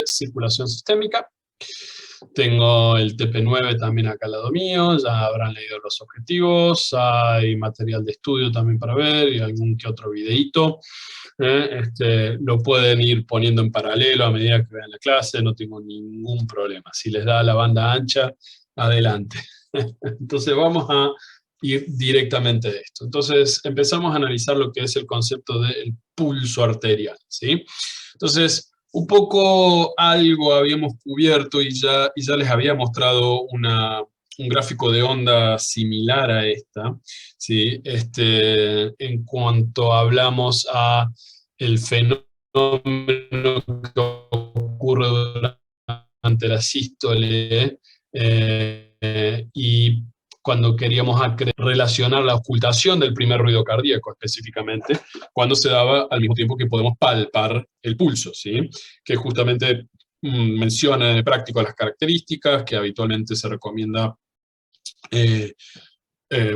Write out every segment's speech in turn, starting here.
circulación sistémica. Tengo el TP9 también acá al lado mío, ya habrán leído los objetivos, hay material de estudio también para ver y algún que otro videíto. Lo pueden ir poniendo en paralelo a medida que vean la clase, no tengo ningún problema. Si les da la banda ancha, adelante. Entonces vamos a ir directamente de esto. Entonces empezamos a analizar lo que es el concepto del pulso arterial, ¿sí? Entonces, un poco algo habíamos cubierto y ya les había mostrado un gráfico de onda similar a esta, ¿sí? En cuanto hablamos a el fenómeno que ocurre durante la sístole y cuando queríamos relacionar la ocultación del primer ruido cardíaco específicamente, cuando se daba al mismo tiempo que podemos palpar el pulso, ¿sí? Que justamente menciona en el práctico las características, que habitualmente se recomienda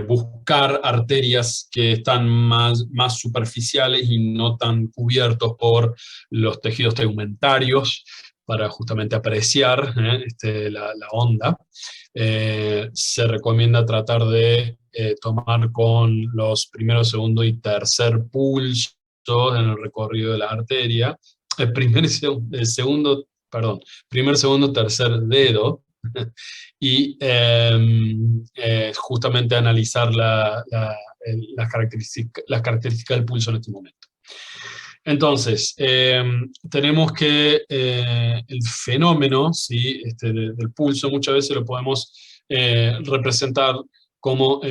buscar arterias que están más superficiales y no tan cubiertos por los tejidos tegumentarios, para justamente apreciar la onda. Se recomienda tratar de tomar con los primero, segundo y tercer pulsos en el recorrido de la arteria, primer, segundo, tercer dedo, y justamente analizar las características del pulso en este momento. Entonces, tenemos que el fenómeno, ¿sí? Del pulso muchas veces lo podemos representar como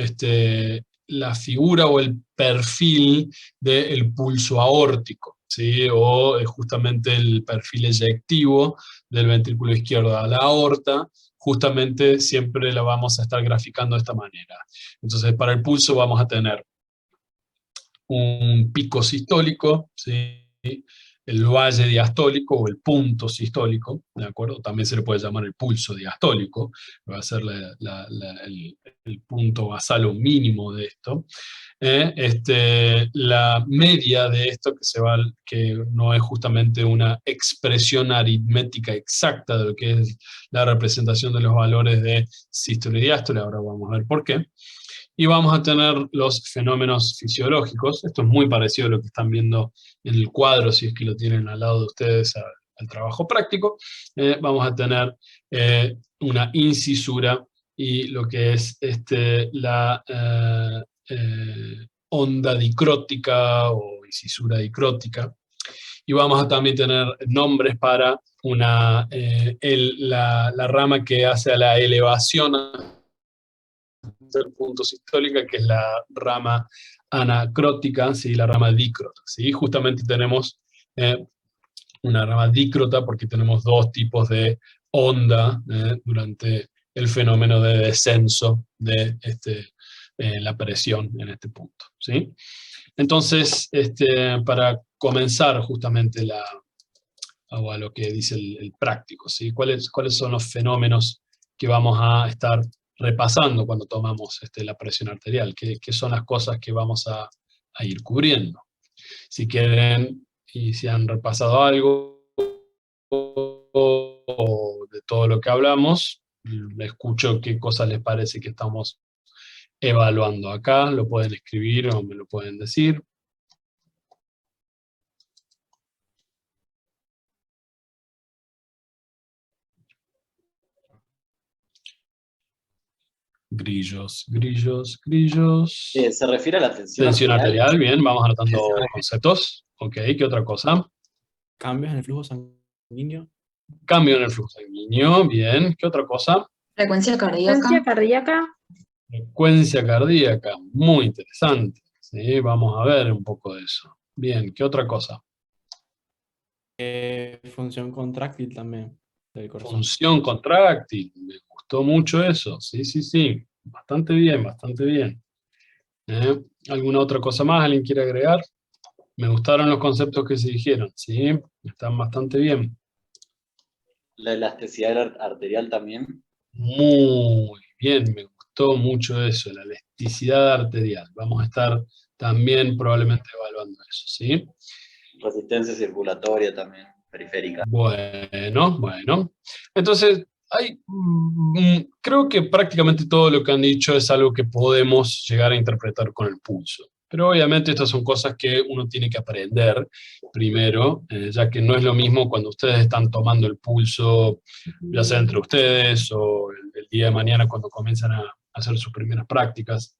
la figura o el perfil del pulso aórtico, ¿sí? O justamente el perfil eyectivo del ventrículo izquierdo a la aorta. Justamente siempre la vamos a estar graficando de esta manera. Entonces, para el pulso vamos a tener un pico sistólico, ¿sí? El valle diastólico o el punto sistólico, ¿de acuerdo? También se le puede llamar el pulso diastólico, va a ser el punto basal o mínimo de esto. La media de esto, que no es justamente una expresión aritmética exacta de lo que es la representación de los valores de sístole y diástole, ahora vamos a ver por qué. Y vamos a tener los fenómenos fisiológicos. Esto es muy parecido a lo que están viendo en el cuadro, si es que lo tienen al lado de ustedes al trabajo práctico. Vamos a tener una incisura y lo que es la onda dicrótica o incisura dicrótica. Y vamos a también tener nombres para la rama que hace a la elevación del punto sistólica, que es la rama anacrótica, ¿sí? La rama dícrota, ¿sí? Justamente tenemos una rama dícrota porque tenemos dos tipos de onda durante el fenómeno de descenso de la presión en este punto, ¿sí? Entonces, para comenzar justamente a lo que dice el práctico, ¿sí? ¿Cuáles son los fenómenos que vamos a estar repasando cuando tomamos la presión arterial? ¿Qué son las cosas que vamos a ir cubriendo? Si quieren y si han repasado algo de todo lo que hablamos, escucho qué cosas les parece que estamos evaluando acá, lo pueden escribir o me lo pueden decir. Grillos, grillos, grillos. ¿Se refiere a la tensión Tensión arterial, bien, vamos anotando Sí. conceptos. Ok, ¿qué otra cosa? Cambios en el flujo sanguíneo. Cambio en el flujo sanguíneo, bien. ¿Qué otra cosa? Frecuencia cardíaca. Frecuencia cardíaca. Frecuencia cardíaca, muy interesante. Sí, vamos a ver un poco de eso. Bien, ¿qué otra cosa? Función contráctil también del corazón. Función contráctil, me gustó mucho eso. Sí, sí, sí. Bastante bien, bastante bien. ¿Alguna otra cosa más? ¿Alguien quiere agregar? Me gustaron los conceptos que se dijeron, ¿sí? Están bastante bien. La elasticidad arterial también. Muy bien, me gustó mucho eso, la elasticidad arterial. Vamos a estar también probablemente evaluando eso, ¿sí? Resistencia circulatoria también. periférica. Bueno. Entonces, creo que prácticamente todo lo que han dicho es algo que podemos llegar a interpretar con el pulso. Pero obviamente estas son cosas que uno tiene que aprender primero, ya que no es lo mismo cuando ustedes están tomando el pulso, ya sea entre ustedes o el día de mañana cuando comienzan a hacer sus primeras prácticas,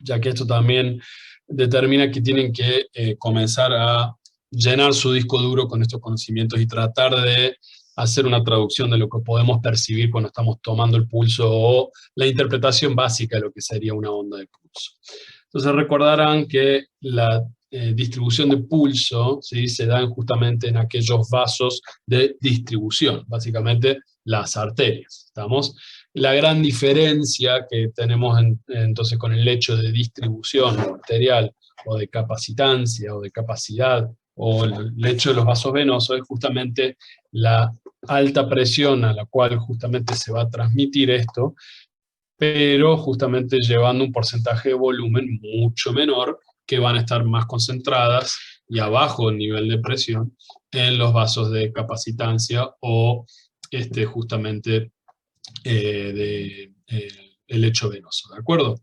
ya que esto también determina que tienen que comenzar a llenar su disco duro con estos conocimientos y tratar de hacer una traducción de lo que podemos percibir cuando estamos tomando el pulso o la interpretación básica de lo que sería una onda de pulso. Entonces recordarán que la distribución de pulso, ¿sí?, se dan justamente en aquellos vasos de distribución, básicamente las arterias, ¿estamos? La gran diferencia que tenemos entonces con el hecho de distribución arterial o de capacitancia o de capacidad o el hecho de los vasos venosos es justamente la alta presión a la cual justamente se va a transmitir esto, pero justamente llevando un porcentaje de volumen mucho menor, que van a estar más concentradas y a bajo nivel de presión en los vasos de capacitancia o justamente el lecho venoso, ¿de acuerdo?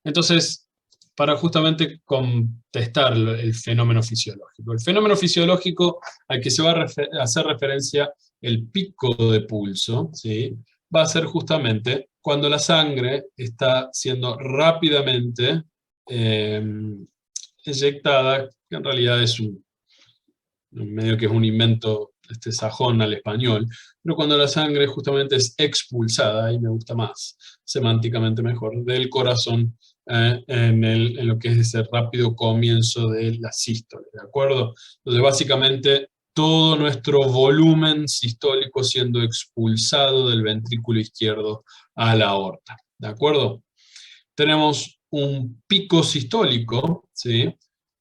Entonces, para justamente contestar el fenómeno fisiológico. El fenómeno fisiológico al que se va a hacer referencia el pico de pulso, ¿sí?, va a ser justamente cuando la sangre está siendo rápidamente eyectada, que en realidad es medio que es un invento sajón al español, pero cuando la sangre justamente es expulsada, y me gusta más, semánticamente mejor, del corazón en lo que es ese rápido comienzo de la sístole, ¿de acuerdo? Entonces básicamente todo nuestro volumen sistólico siendo expulsado del ventrículo izquierdo a la aorta, ¿de acuerdo? Tenemos un pico sistólico, ¿sí?,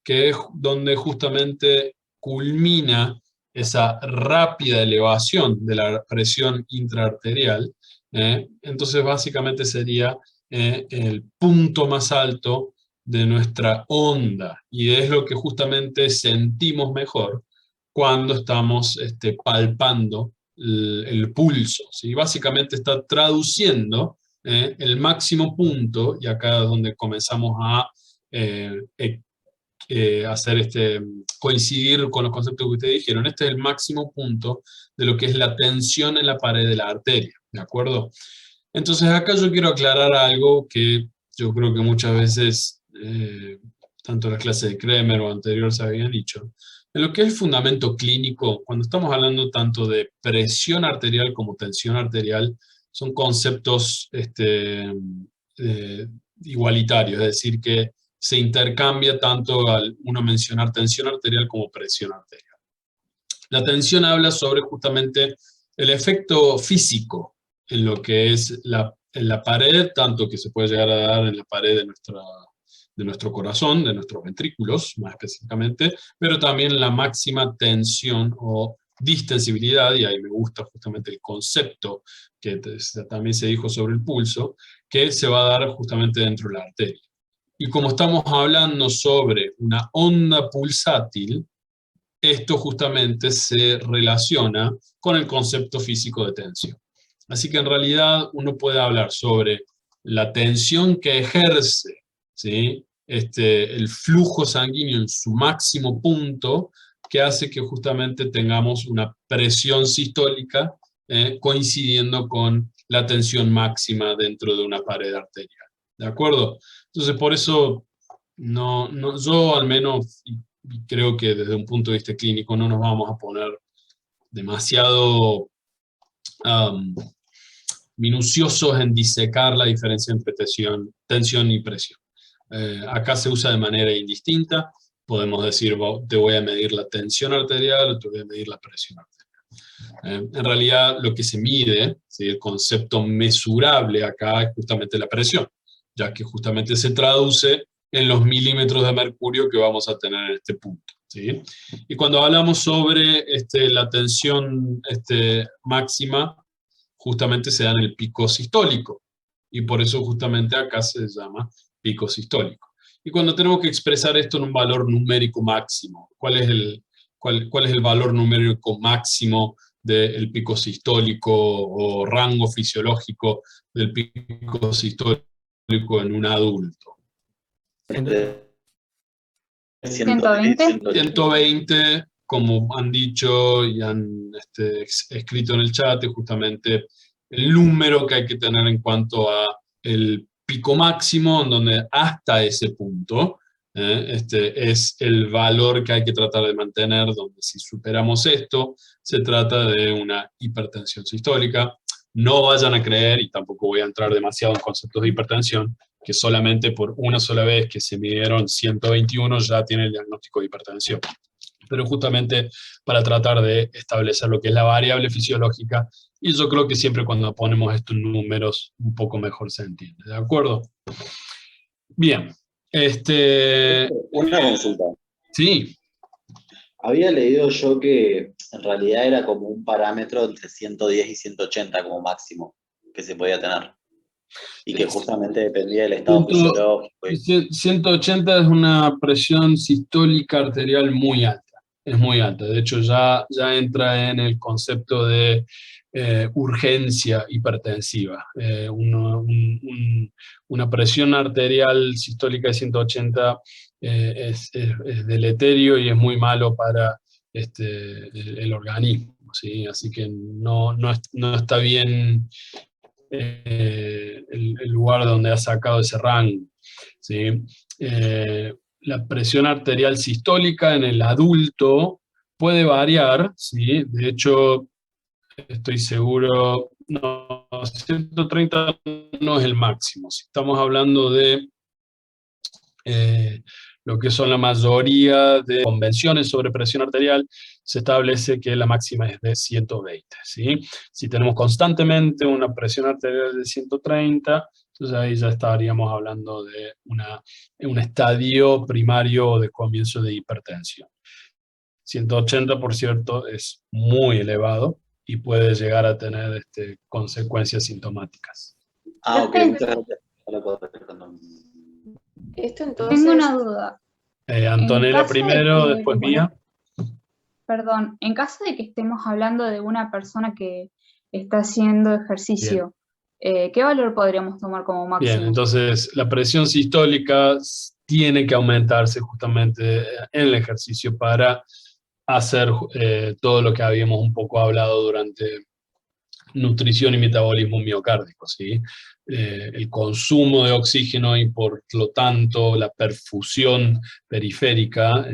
que es donde justamente culmina esa rápida elevación de la presión intraarterial. Entonces básicamente sería el punto más alto de nuestra onda, y es lo que justamente sentimos mejor cuando estamos palpando el pulso, ¿sí? Básicamente está traduciendo el máximo punto, y acá es donde comenzamos a hacer coincidir con los conceptos que ustedes dijeron. Este es el máximo punto de lo que es la tensión en la pared de la arteria, ¿de acuerdo? Entonces acá yo quiero aclarar algo que yo creo que muchas veces, tanto en las clases de Kremer o anterior se habían dicho. En lo que es el fundamento clínico, cuando estamos hablando tanto de presión arterial como tensión arterial, son conceptos igualitarios, es decir, que se intercambia tanto al uno mencionar tensión arterial como presión arterial. La tensión habla sobre justamente el efecto físico en lo que es en la pared, tanto que se puede llegar a dar en la pared de nuestro corazón, de nuestros ventrículos más específicamente, pero también la máxima tensión o distensibilidad, y ahí me gusta justamente el concepto que también se dijo sobre el pulso, que se va a dar justamente dentro de la arteria. Y como estamos hablando sobre una onda pulsátil, esto justamente se relaciona con el concepto físico de tensión. Así que en realidad uno puede hablar sobre la tensión que ejerce, ¿sí?, el flujo sanguíneo en su máximo punto, que hace que justamente tengamos una presión sistólica coincidiendo con la tensión máxima dentro de una pared arterial. ¿De acuerdo? Entonces, por eso, yo al menos creo que desde un punto de vista clínico no nos vamos a poner demasiado minuciosos en disecar la diferencia entre tensión y presión. Acá se usa de manera indistinta. Podemos decir, te voy a medir la tensión arterial o te voy a medir la presión arterial. En realidad, lo que se mide, ¿sí?, el concepto mesurable acá es justamente la presión, ya que justamente se traduce en los milímetros de mercurio que vamos a tener en este punto, ¿sí? Y cuando hablamos sobre la tensión máxima, justamente se da en el pico sistólico, y por eso justamente acá se llama pico sistólico. Y cuando tenemos que expresar esto en un valor numérico máximo, ¿cuál cuál es el valor numérico máximo del pico sistólico o rango fisiológico del pico sistólico en un adulto. 120. 120, como han dicho y han escrito en el chat, es justamente el número que hay que tener en cuanto a el pico máximo, en donde hasta ese punto es el valor que hay que tratar de mantener, donde si superamos esto, se trata de una hipertensión sistólica. No vayan a creer, y tampoco voy a entrar demasiado en conceptos de hipertensión, que solamente por una sola vez que se midieron 121 ya tiene el diagnóstico de hipertensión. Pero justamente para tratar de establecer lo que es la variable fisiológica, y yo creo que siempre cuando ponemos estos números un poco mejor se entiende, ¿de acuerdo? Bien. Una consulta. Sí. Había leído yo que en realidad era como un parámetro entre 110 y 180 como máximo que se podía tener. Y que justamente dependía del estado fisiológico. 180 es una presión sistólica arterial muy alta. Es muy alta. De hecho, ya entra en el concepto de urgencia hipertensiva. Una presión arterial sistólica de 180 es deleterio y es muy malo para el organismo, ¿sí? Así que no está bien el lugar donde ha sacado ese rango, ¿sí? La presión arterial sistólica en el adulto puede variar, ¿sí? De hecho, estoy seguro, no, 130 no es el máximo. Si estamos hablando de lo que son la mayoría de convenciones sobre presión arterial, se establece que la máxima es de 120, ¿sí? Si tenemos constantemente una presión arterial de 130, entonces ahí ya estaríamos hablando de un estadio primario de comienzo de hipertensión. 180, por cierto, es muy elevado y puede llegar a tener consecuencias sintomáticas. Ok, muchas gracias. Esto entonces... Tengo una duda. Antonella primero, después Mía. Perdón, en caso de que estemos hablando de una persona que está haciendo ejercicio, ¿qué valor podríamos tomar como máximo? Bien, entonces la presión sistólica tiene que aumentarse justamente en el ejercicio para hacer todo lo que habíamos un poco hablado durante nutrición y metabolismo miocárdico, ¿sí? El consumo de oxígeno y por lo tanto la perfusión periférica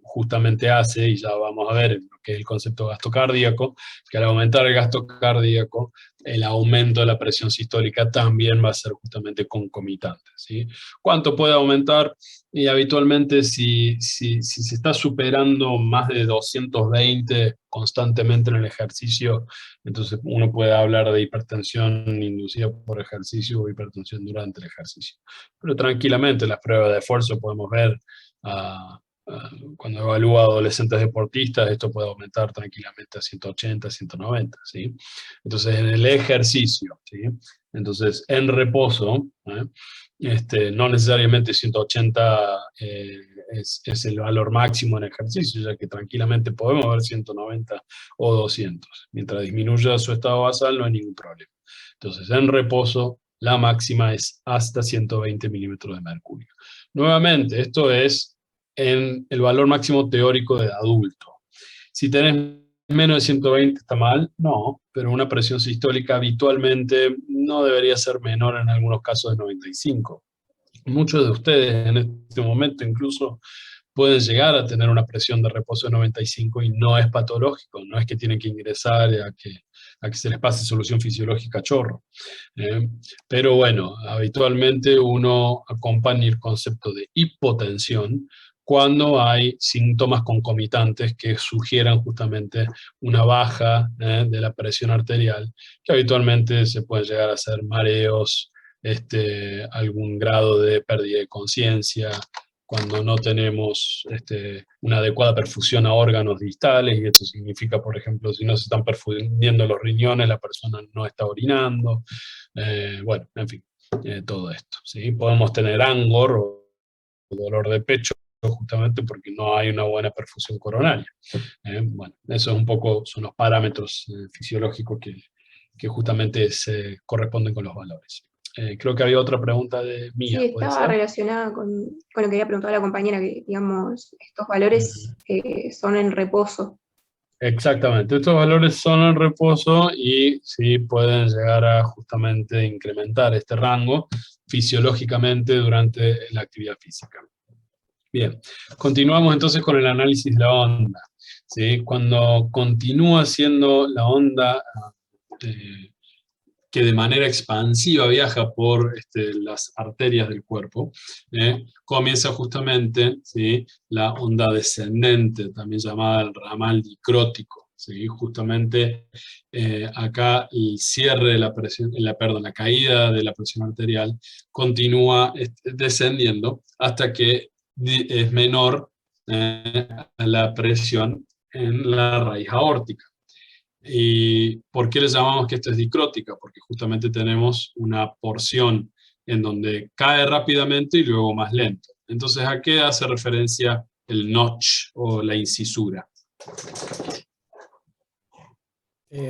justamente hace, y ya vamos a ver lo que es el concepto de gasto cardíaco, que al aumentar el gasto cardíaco, el aumento de la presión sistólica también va a ser justamente concomitante, ¿sí? ¿Cuánto puede aumentar? Y habitualmente si se está superando más de 220 constantemente en el ejercicio, entonces uno puede hablar de hipertensión inducida por ejercicio o hipertensión durante el ejercicio. Pero tranquilamente las pruebas de esfuerzo podemos ver, cuando evalúa a adolescentes deportistas, esto puede aumentar tranquilamente a 180, 190, ¿sí? Entonces en el ejercicio, ¿sí? Entonces en reposo, no necesariamente 180 es el valor máximo en ejercicio, ya que tranquilamente podemos ver 190 o 200. Mientras disminuya su estado basal no hay ningún problema. Entonces en reposo la máxima es hasta 120 milímetros de mercurio. Nuevamente, esto es en el valor máximo teórico de adulto. Si tenés menos de 120 está mal, no, pero una presión sistólica habitualmente no debería ser menor en algunos casos de 95. Muchos de ustedes en este momento incluso pueden llegar a tener una presión de reposo de 95 y no es patológico, no es que tienen que ingresar a que se les pase solución fisiológica a chorro. Pero bueno, habitualmente uno acompaña el concepto de hipotensión cuando hay síntomas concomitantes que sugieran justamente una baja de la presión arterial, que habitualmente se pueden llegar a hacer mareos, algún grado de pérdida de conciencia, cuando no tenemos una adecuada perfusión a órganos distales, y esto significa, por ejemplo, si no se están perfundiendo los riñones, la persona no está orinando, bueno, en fin, todo esto, ¿sí? Podemos tener angor o dolor de pecho justamente porque no hay una buena perfusión coronaria. Bueno, eso es un poco, son los parámetros fisiológicos que justamente se corresponden con los valores. Creo que había otra pregunta de Mía, Sí, ¿puede estaba ser? relacionada con lo que había preguntado la compañera, que digamos, estos valores son en reposo. Exactamente, estos valores son en reposo y sí pueden llegar a justamente incrementar este rango fisiológicamente durante la actividad física. Bien, continuamos entonces con el análisis de la onda. ¿Sí? Cuando continúa siendo la onda que de manera expansiva viaja por las arterias del cuerpo, comienza justamente, ¿sí?, la onda descendente, también llamada el ramal dicrótico. ¿Sí? Justamente acá el cierre de la presión, la caída de la presión arterial continúa descendiendo hasta que es menor a la presión en la raíz aórtica. ¿Y por qué le llamamos que esto es dicrótica? Porque justamente tenemos una porción en donde cae rápidamente y luego más lento. Entonces, ¿a qué hace referencia el notch o la incisura?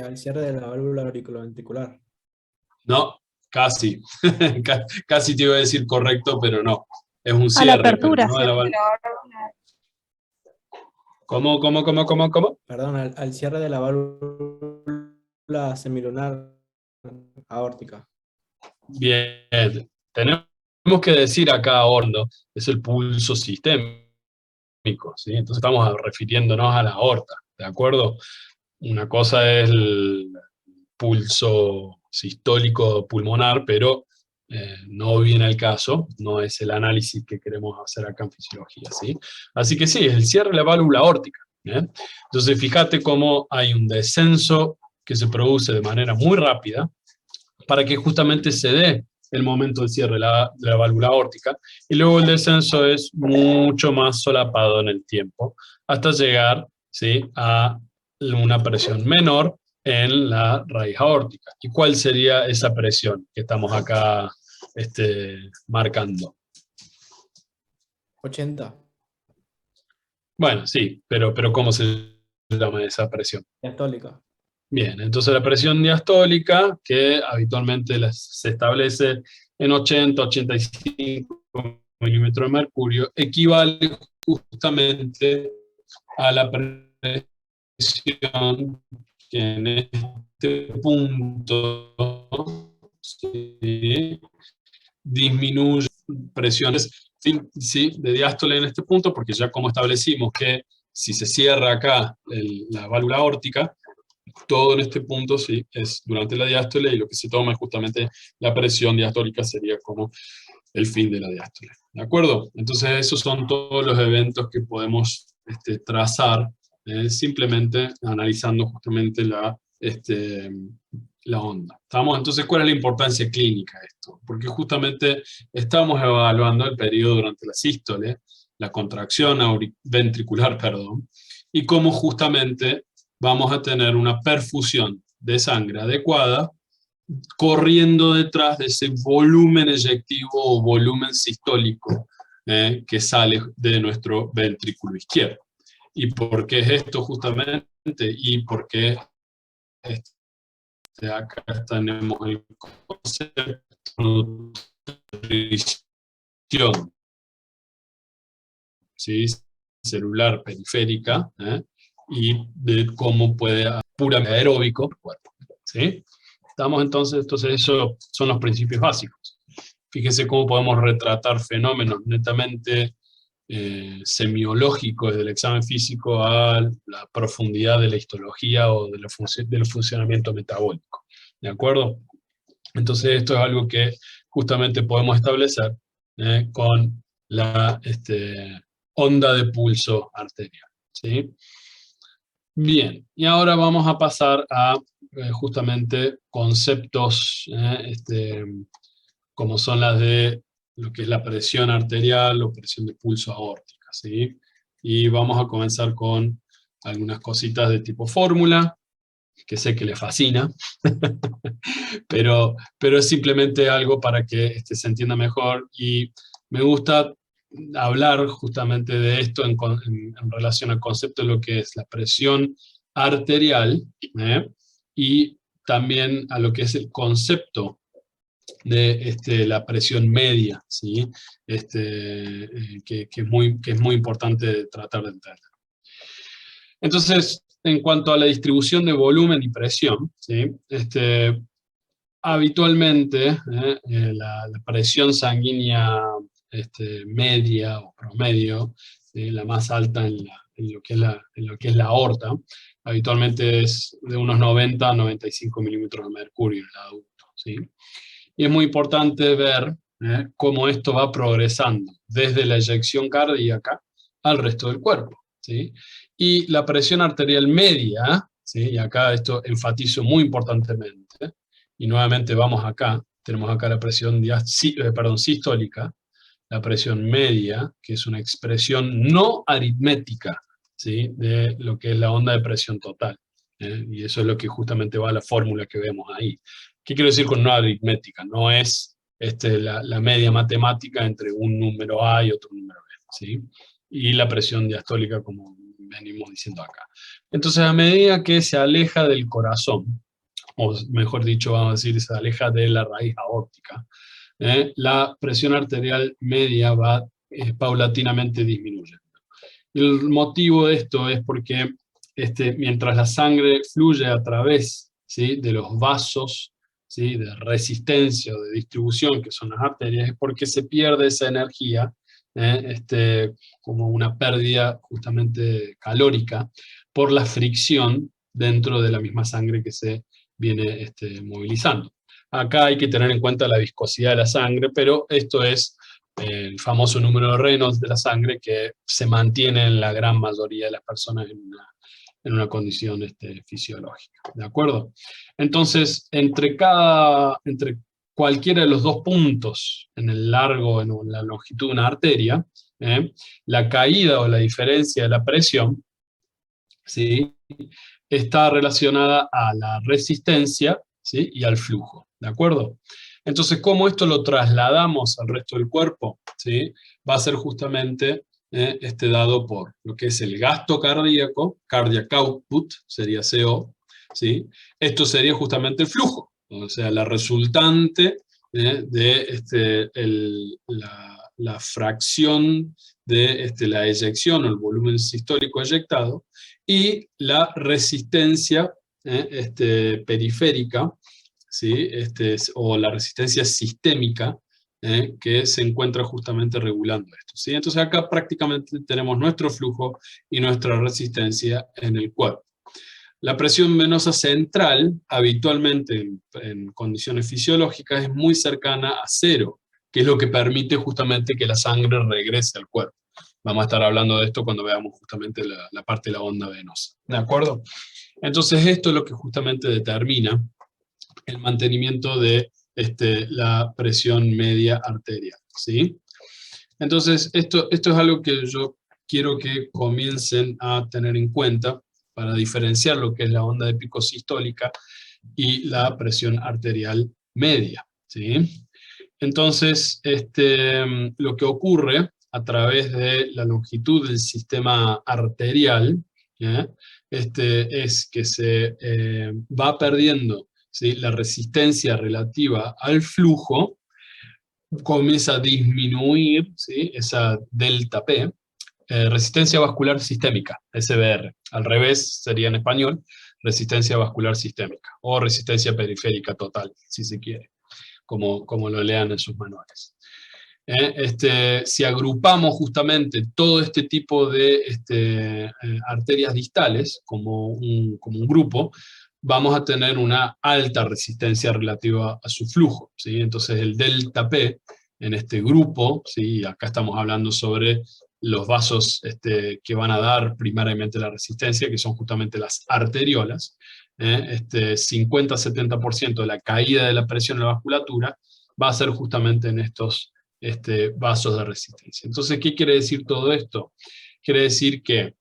Al cierre de la válvula auriculoventricular. No, casi. Casi te iba a decir correcto, pero no. Es un A la cierre, pero apertura, no de la válvula. ¿Cómo? Perdón, al cierre de la válvula semilunar aórtica. Bien. Tenemos que decir acá, Orno, es el pulso sistémico, ¿sí? Entonces estamos refiriéndonos a la aorta, ¿de acuerdo? Una cosa es el pulso sistólico pulmonar, pero no viene al caso, no es el análisis que queremos hacer acá en fisiología, ¿sí? Así que sí, es el cierre de la válvula aórtica. Entonces fíjate cómo hay un descenso que se produce de manera muy rápida para que justamente se dé el momento del cierre de la válvula aórtica, y luego el descenso es mucho más solapado en el tiempo, hasta llegar, ¿sí?, a una presión menor en la raíz aórtica. ¿Y cuál sería esa presión que estamos acá marcando? 80. Bueno, sí, pero ¿cómo se llama esa presión? Diastólica. Bien, entonces la presión diastólica, que habitualmente se establece en 80-85 milímetros de mercurio, equivale justamente a la presión que en este punto, ¿sí?, disminuye presiones, ¿sí?, de diástole en este punto, porque ya como establecimos que si se cierra acá la válvula aórtica, todo en este punto sí es durante la diástole, y lo que se toma es justamente la presión diastólica, sería como el fin de la diástole. ¿De acuerdo? Entonces esos son todos los eventos que podemos trazar simplemente analizando justamente la onda. ¿Estamos? Entonces, ¿cuál es la importancia clínica de esto? Porque justamente estamos evaluando el periodo durante la sístole, la contracción ventricular, perdón, y cómo justamente vamos a tener una perfusión de sangre adecuada corriendo detrás de ese volumen eyectivo o volumen sistólico que sale de nuestro ventrículo izquierdo. ¿Y por qué es esto justamente? Y por qué acá tenemos el concepto de nutrición, ¿sí?, celular periférica, y de cómo puede puramente aeróbico el cuerpo, ¿sí? Estamos entonces esos son los principios básicos. Fíjense cómo podemos retratar fenómenos netamente semiológicos desde el examen físico a la profundidad de la histología o del funcionamiento metabólico. ¿De acuerdo? Entonces esto es algo que justamente podemos establecer con la onda de pulso arterial, ¿sí? Bien, y ahora vamos a pasar a justamente conceptos como son las de lo que es la presión arterial o presión de pulso aórtica, ¿sí? Y vamos a comenzar con algunas cositas de tipo fórmula, que sé que le fascina, pero es simplemente algo para que se entienda mejor, y me gusta hablar justamente de esto en relación al concepto de lo que es la presión arterial, y también a lo que es el concepto de la presión media, ¿sí? Que es muy importante tratar de entender. Entonces, en cuanto a la distribución de volumen y presión, ¿sí? Habitualmente la presión sanguínea media o promedio, ¿sí? La más alta en lo que es la aorta, habitualmente es de unos 90 a 95 milímetros de mercurio en el adulto, ¿sí? Y es muy importante ver cómo esto va progresando desde la eyección cardíaca al resto del cuerpo, ¿sí? Y la presión arterial media, ¿sí? Y acá esto enfatizo muy importantemente, y nuevamente vamos acá, tenemos acá la presión sistólica, la presión media, que es una expresión no aritmética, ¿sí? De lo que es la onda de presión total. Y eso es lo que justamente va a la fórmula que vemos ahí. ¿Qué quiero decir con no aritmética? No es la media matemática entre un número A y otro número B, ¿sí? Y la presión diastólica, como venimos diciendo acá. Entonces, a medida que se aleja del corazón, o mejor dicho, vamos a decir, se aleja de la raíz aórtica, la presión arterial media va paulatinamente disminuyendo. El motivo de esto es porque mientras la sangre fluye a través, ¿sí? de los vasos, ¿sí? de resistencia o de distribución, que son las arterias, es porque se pierde esa energía, como una pérdida justamente calórica, por la fricción dentro de la misma sangre que se viene movilizando. Acá hay que tener en cuenta la viscosidad de la sangre, pero esto es el famoso número de Reynolds de la sangre, que se mantiene en la gran mayoría de las personas en una condición fisiológica. ¿De acuerdo? Entonces, entre cualquiera de los dos puntos en el largo, en la longitud de una arteria, la caída o la diferencia de la presión, ¿sí? Está relacionada a la resistencia, ¿sí? y al flujo. ¿De acuerdo? Entonces, ¿cómo esto lo trasladamos al resto del cuerpo? ¿Sí? Va a ser justamente dado por lo que es el gasto cardíaco, cardiac output, sería CO, ¿sí? Esto sería justamente el flujo, o sea, la resultante de la fracción de la eyección o el volumen sistólico eyectado, y la resistencia periférica, ¿sí? O la resistencia sistémica, que se encuentra justamente regulando esto, ¿sí? Entonces acá prácticamente tenemos nuestro flujo y nuestra resistencia en el cuerpo. La presión venosa central, habitualmente en condiciones fisiológicas, es muy cercana a cero, que es lo que permite justamente que la sangre regrese al cuerpo. Vamos a estar hablando de esto cuando veamos justamente la parte de la onda venosa. ¿De acuerdo? Entonces esto es lo que justamente determina el mantenimiento de la presión media arterial, ¿sí? Entonces, esto es algo que yo quiero que comiencen a tener en cuenta para diferenciar lo que es la onda de pico sistólica y la presión arterial media, ¿sí? Entonces, lo que ocurre a través de la longitud del sistema arterial, es que se va perdiendo, ¿sí? la resistencia relativa al flujo, comienza a disminuir, ¿sí? esa delta P, resistencia vascular sistémica, SVR. Al revés sería en español, resistencia vascular sistémica, o resistencia periférica total, si se quiere, como lo lean en sus manuales. Si agrupamos justamente todo este tipo de arterias distales como un grupo, vamos a tener una alta resistencia relativa a su flujo, ¿sí? Entonces el delta P en este grupo, ¿sí? Acá estamos hablando sobre los vasos que van a dar primariamente la resistencia, que son justamente las arteriolas, 50-70% de la caída de la presión en la vasculatura va a ser justamente en estos vasos de resistencia. Entonces, ¿qué quiere decir todo esto? Quiere decir que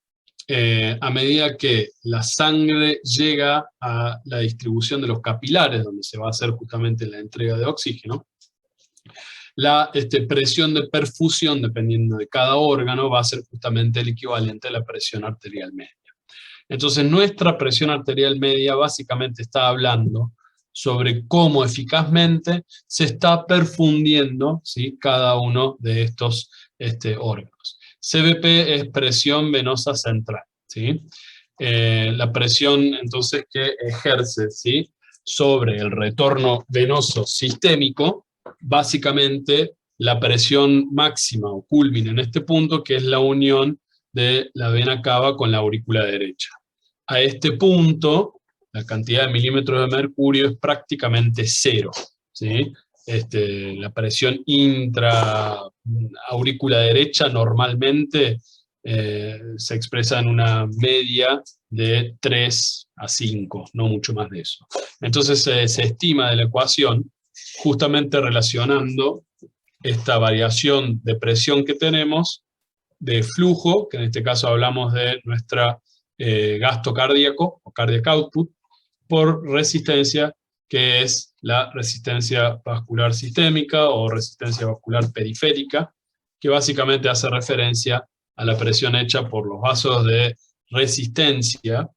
a medida que la sangre llega a la distribución de los capilares, donde se va a hacer justamente la entrega de oxígeno, la presión de perfusión, dependiendo de cada órgano, va a ser justamente el equivalente a la presión arterial media. Entonces, nuestra presión arterial media básicamente está hablando sobre cómo eficazmente se está perfundiendo, ¿sí?, cada uno de estos órganos. CVP es presión venosa central, ¿sí? La presión, entonces, que ejerce, ¿sí?, sobre el retorno venoso sistémico, básicamente la presión máxima o culmina en este punto, que es la unión de la vena cava con la aurícula derecha. A este punto, la cantidad de milímetros de mercurio es prácticamente cero, ¿sí? La presión intraaurícula derecha normalmente se expresa en una media de 3 a 5, no mucho más de eso. Entonces se estima de la ecuación justamente relacionando esta variación de presión que tenemos, de flujo, que en este caso hablamos de nuestra gasto cardíaco o cardiac output, por resistencia, que es la resistencia vascular sistémica o resistencia vascular periférica, que básicamente hace referencia a la presión hecha por los vasos de resistencia,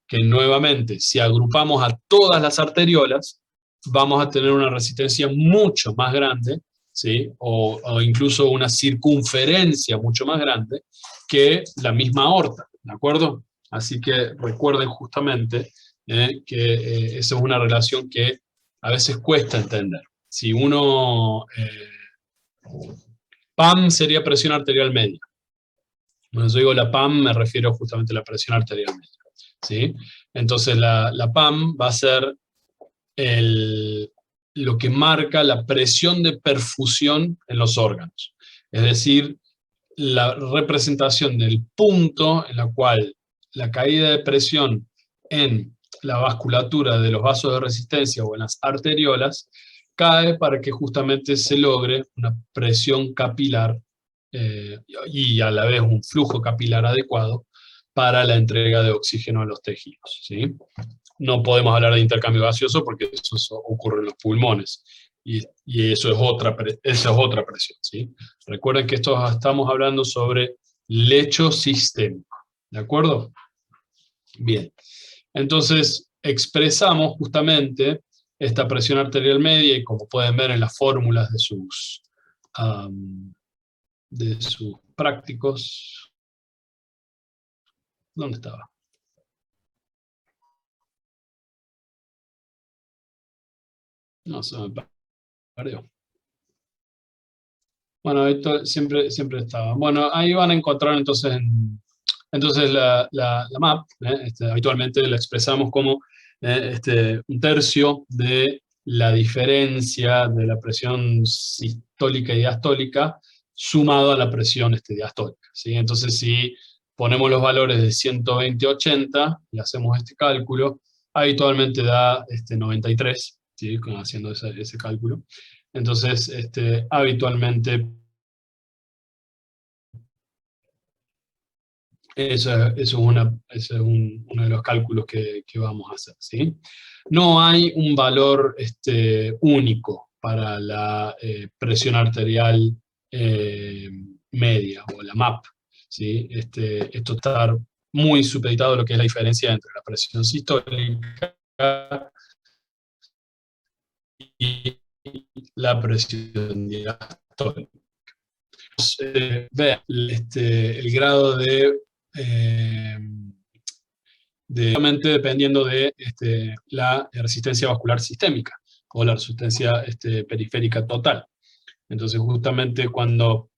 que nuevamente, si agrupamos a todas las arteriolas, vamos a tener una resistencia mucho más grande, ¿sí?, o incluso una circunferencia mucho más grande que la misma aorta, ¿de acuerdo? Así que recuerden justamente que esa es una relación que a veces cuesta entender. Si uno... PAM sería presión arterial media. Cuando yo digo la PAM me refiero justamente a la presión arterial media, ¿sí? Entonces la PAM va a ser lo que marca la presión de perfusión en los órganos. Es decir, la representación del punto en la cual la caída de presión en la vasculatura de los vasos de resistencia o en las arteriolas cae para que justamente se logre una presión capilar y a la vez un flujo capilar adecuado para la entrega de oxígeno a los tejidos, ¿sí? No podemos hablar de intercambio gaseoso porque eso ocurre en los pulmones. Y eso es otra presión, ¿sí? Recuerden que estamos hablando sobre lecho sistémico, ¿de acuerdo? Bien, entonces expresamos justamente esta presión arterial media, y como pueden ver en las fórmulas de sus prácticos. ¿Dónde estaba? No, se me perdió. Bueno, esto siempre estaba. Bueno, ahí van a encontrar entonces la MAP, habitualmente la expresamos como un tercio de la diferencia de la presión sistólica y diastólica sumado a la presión diastólica, ¿sí? Entonces, si ponemos los valores de 120-80 y hacemos este cálculo, habitualmente da 93, ¿sí?, haciendo ese cálculo. Entonces, habitualmente eso es uno de los cálculos que vamos a hacer, ¿sí? No hay un valor único para la presión arterial media, o la MAP, ¿sí? Esto está muy supeditado a lo que es la diferencia entre la presión sistólica y la presión diastólica. Vean el grado obviamente dependiendo de la resistencia vascular sistémica o la resistencia periférica total. Entonces, justamente cuando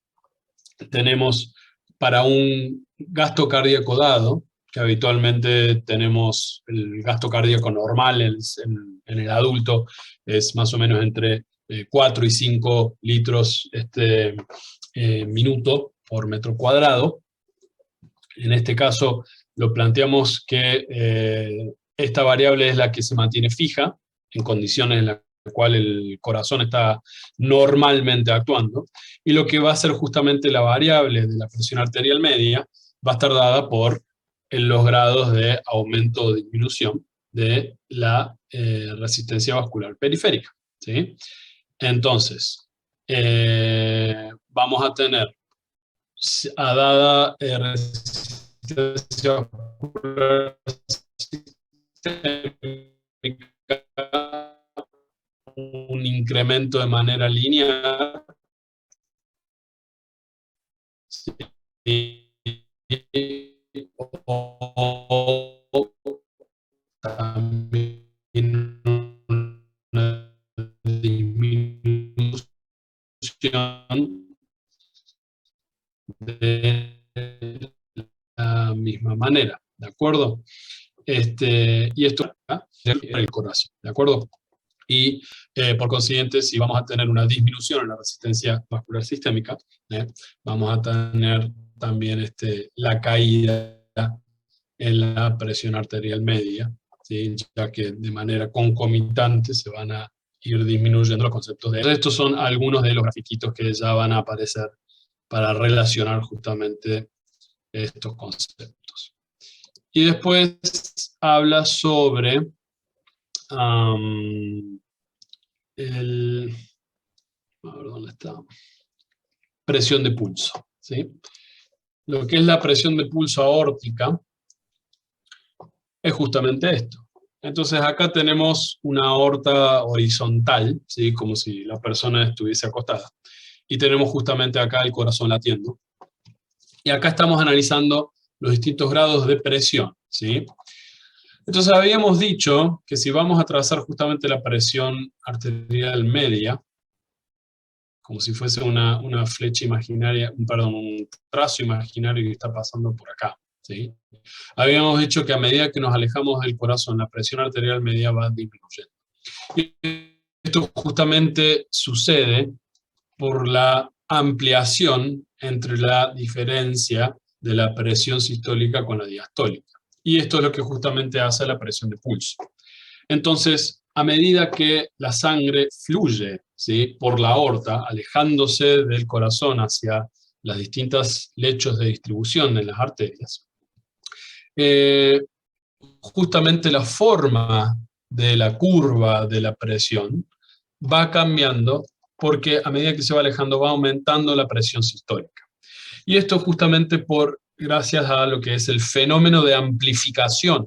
tenemos para un gasto cardíaco dado, que habitualmente tenemos el gasto cardíaco normal en el adulto, es más o menos entre 4 y 5 litros minuto por metro cuadrado. En este caso lo planteamos que esta variable es la que se mantiene fija en condiciones en las cuales el corazón está normalmente actuando, y lo que va a ser justamente la variable de la presión arterial media va a estar dada por los grados de aumento o disminución de la resistencia vascular periférica, ¿sí? Entonces, vamos a tener a dada resistencia vascular sistémica, un incremento de manera lineal, o también una disminución de la misma manera, ¿de acuerdo? Y esto es el corazón, ¿de acuerdo? Y por consiguiente, si vamos a tener una disminución en la resistencia vascular sistémica, vamos a tener también la caída en la presión arterial media, ¿sí? Ya que de manera concomitante se van a ir disminuyendo los conceptos de... Estos son algunos de los grafiquitos que ya van a aparecer para relacionar justamente estos conceptos. Y después habla sobre a ver, ¿dónde está? Presión de pulso, ¿sí? Lo que es la presión de pulso aórtica es justamente esto. Entonces acá tenemos una aorta horizontal, ¿sí? Como si la persona estuviese acostada. Y tenemos justamente acá el corazón latiendo. Y acá estamos analizando los distintos grados de presión, ¿sí? Entonces habíamos dicho que si vamos a trazar justamente la presión arterial media, como si fuese una flecha imaginaria, perdón, un trazo imaginario que está pasando por acá, ¿sí? Habíamos dicho que a medida que nos alejamos del corazón, la presión arterial media va disminuyendo. Y esto justamente sucede por la ampliación entre la diferencia de la presión sistólica con la diastólica. Y esto es lo que justamente hace la presión de pulso. Entonces, a medida que la sangre fluye, ¿sí?, por la aorta, alejándose del corazón hacia las distintas lechos de distribución de las arterias, justamente la forma de la curva de la presión va cambiando porque a medida que se va alejando va aumentando la presión sistólica. Y esto justamente gracias a lo que es el fenómeno de amplificación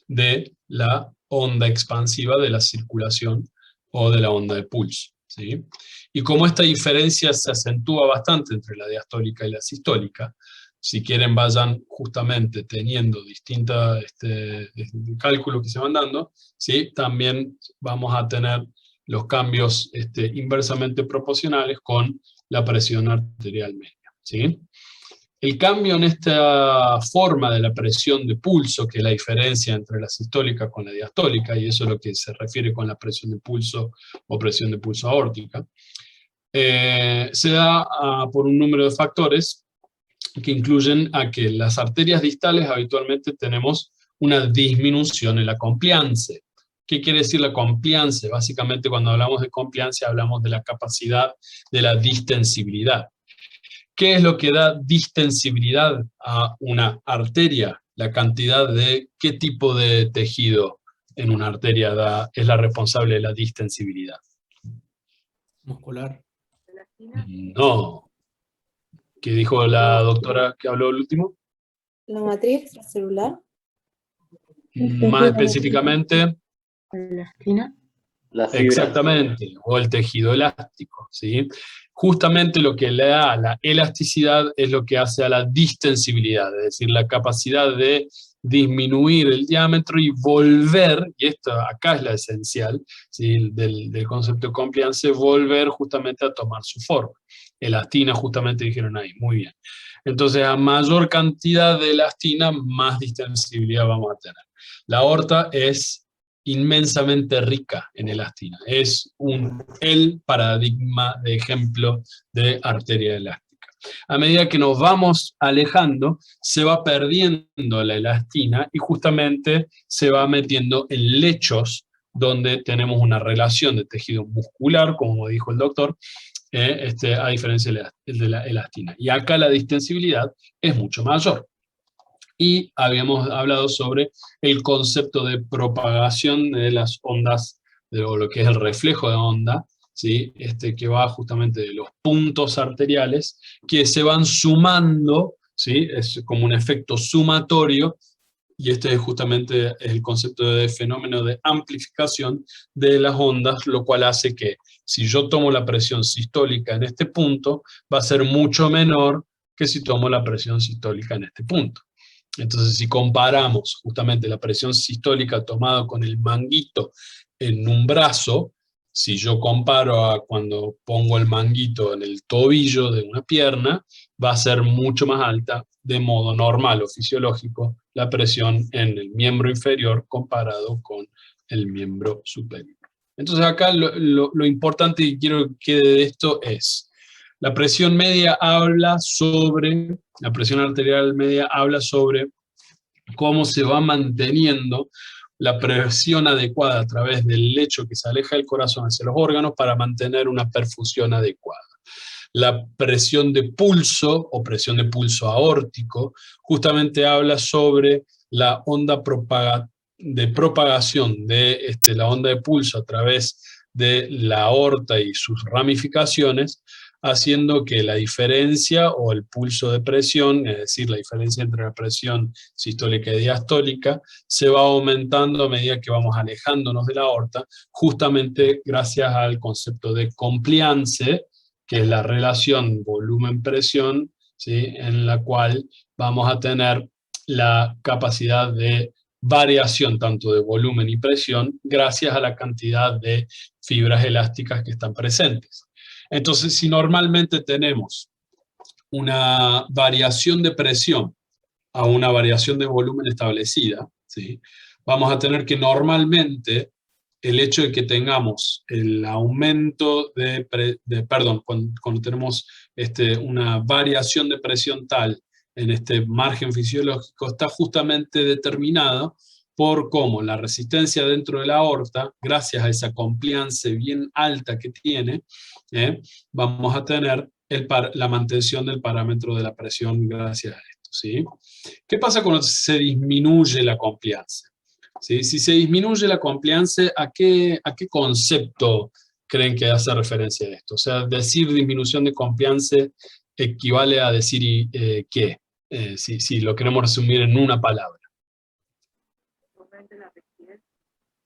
de la onda expansiva de la circulación o de la onda de pulso, ¿sí? Y como esta diferencia se acentúa bastante entre la diastólica y la sistólica, si quieren vayan justamente teniendo distintos cálculos que se van dando, ¿sí?, también vamos a tener los cambios inversamente proporcionales con la presión arterial media, ¿sí? El cambio en esta forma de la presión de pulso, que es la diferencia entre la sistólica con la diastólica, y eso es lo que se refiere con la presión de pulso o presión de pulso aórtica, se da por un número de factores que incluyen a que las arterias distales habitualmente tenemos una disminución en la compliance. ¿Qué quiere decir la compliance? Básicamente cuando hablamos de compliance hablamos de la capacidad de la distensibilidad. ¿Qué es lo que da distensibilidad a una arteria? La cantidad de qué tipo de tejido en una arteria es la responsable de la distensibilidad. Muscular. No. ¿Qué dijo la doctora que habló el último? La matriz celular. Más específicamente. Elastina. La fibra. Exactamente, o el tejido elástico, ¿sí? Justamente lo que le da la elasticidad es lo que hace a la distensibilidad, es decir, la capacidad de disminuir el diámetro y volver, y esto acá es la esencial, ¿sí?, del concepto de compliance, volver justamente a tomar su forma. Elastina justamente dijeron ahí, muy bien. Entonces, a mayor cantidad de elastina, más distensibilidad vamos a tener. La aorta es inmensamente rica en elastina. Es el paradigma de ejemplo de arteria elástica. A medida que nos vamos alejando, se va perdiendo la elastina y justamente se va metiendo en lechos donde tenemos una relación de tejido muscular, como dijo el doctor, a diferencia de la elastina. Y acá la distensibilidad es mucho mayor. Y habíamos hablado sobre el concepto de propagación de las ondas, o lo que es el reflejo de onda, ¿sí? Que va justamente de los puntos arteriales que se van sumando, ¿sí? Es como un efecto sumatorio, y este es justamente el concepto de fenómeno de amplificación de las ondas, lo cual hace que si yo tomo la presión sistólica en este punto, va a ser mucho menor que si tomo la presión sistólica en este punto. Entonces, si comparamos justamente la presión sistólica tomada con el manguito en un brazo, si yo comparo a cuando pongo el manguito en el tobillo de una pierna, va a ser mucho más alta de modo normal o fisiológico la presión en el miembro inferior comparado con el miembro superior. Entonces acá lo importante que quiero que quede de esto es, la presión media habla sobre, la presión arterial media habla sobre cómo se va manteniendo la presión adecuada a través del lecho que se aleja del corazón hacia los órganos para mantener una perfusión adecuada. La presión de pulso o presión de pulso aórtico justamente habla sobre la onda de propagación de la onda de pulso a través de la aorta y sus ramificaciones, haciendo que la diferencia o el pulso de presión, es decir, la diferencia entre la presión sistólica y diastólica, se va aumentando a medida que vamos alejándonos de la aorta, justamente gracias al concepto de compliance, que es la relación volumen-presión, ¿sí? En la cual vamos a tener la capacidad de variación tanto de volumen y presión gracias a la cantidad de fibras elásticas que están presentes. Entonces, si normalmente tenemos una variación de presión a una variación de volumen establecida, ¿sí? Vamos a tener que normalmente el hecho de que tengamos el aumento cuando tenemos una variación de presión tal en este margen fisiológico, está justamente determinado por cómo la resistencia dentro de la aorta, gracias a esa compliance bien alta que tiene, vamos a tener la mantención del parámetro de la presión gracias a esto, ¿sí? ¿Qué pasa cuando se disminuye la compliance? ¿Sí? Si se disminuye la compliance, ¿a qué concepto creen que hace referencia a esto? O sea, decir disminución de compliance equivale a decir ¿qué? Si lo queremos resumir en una palabra.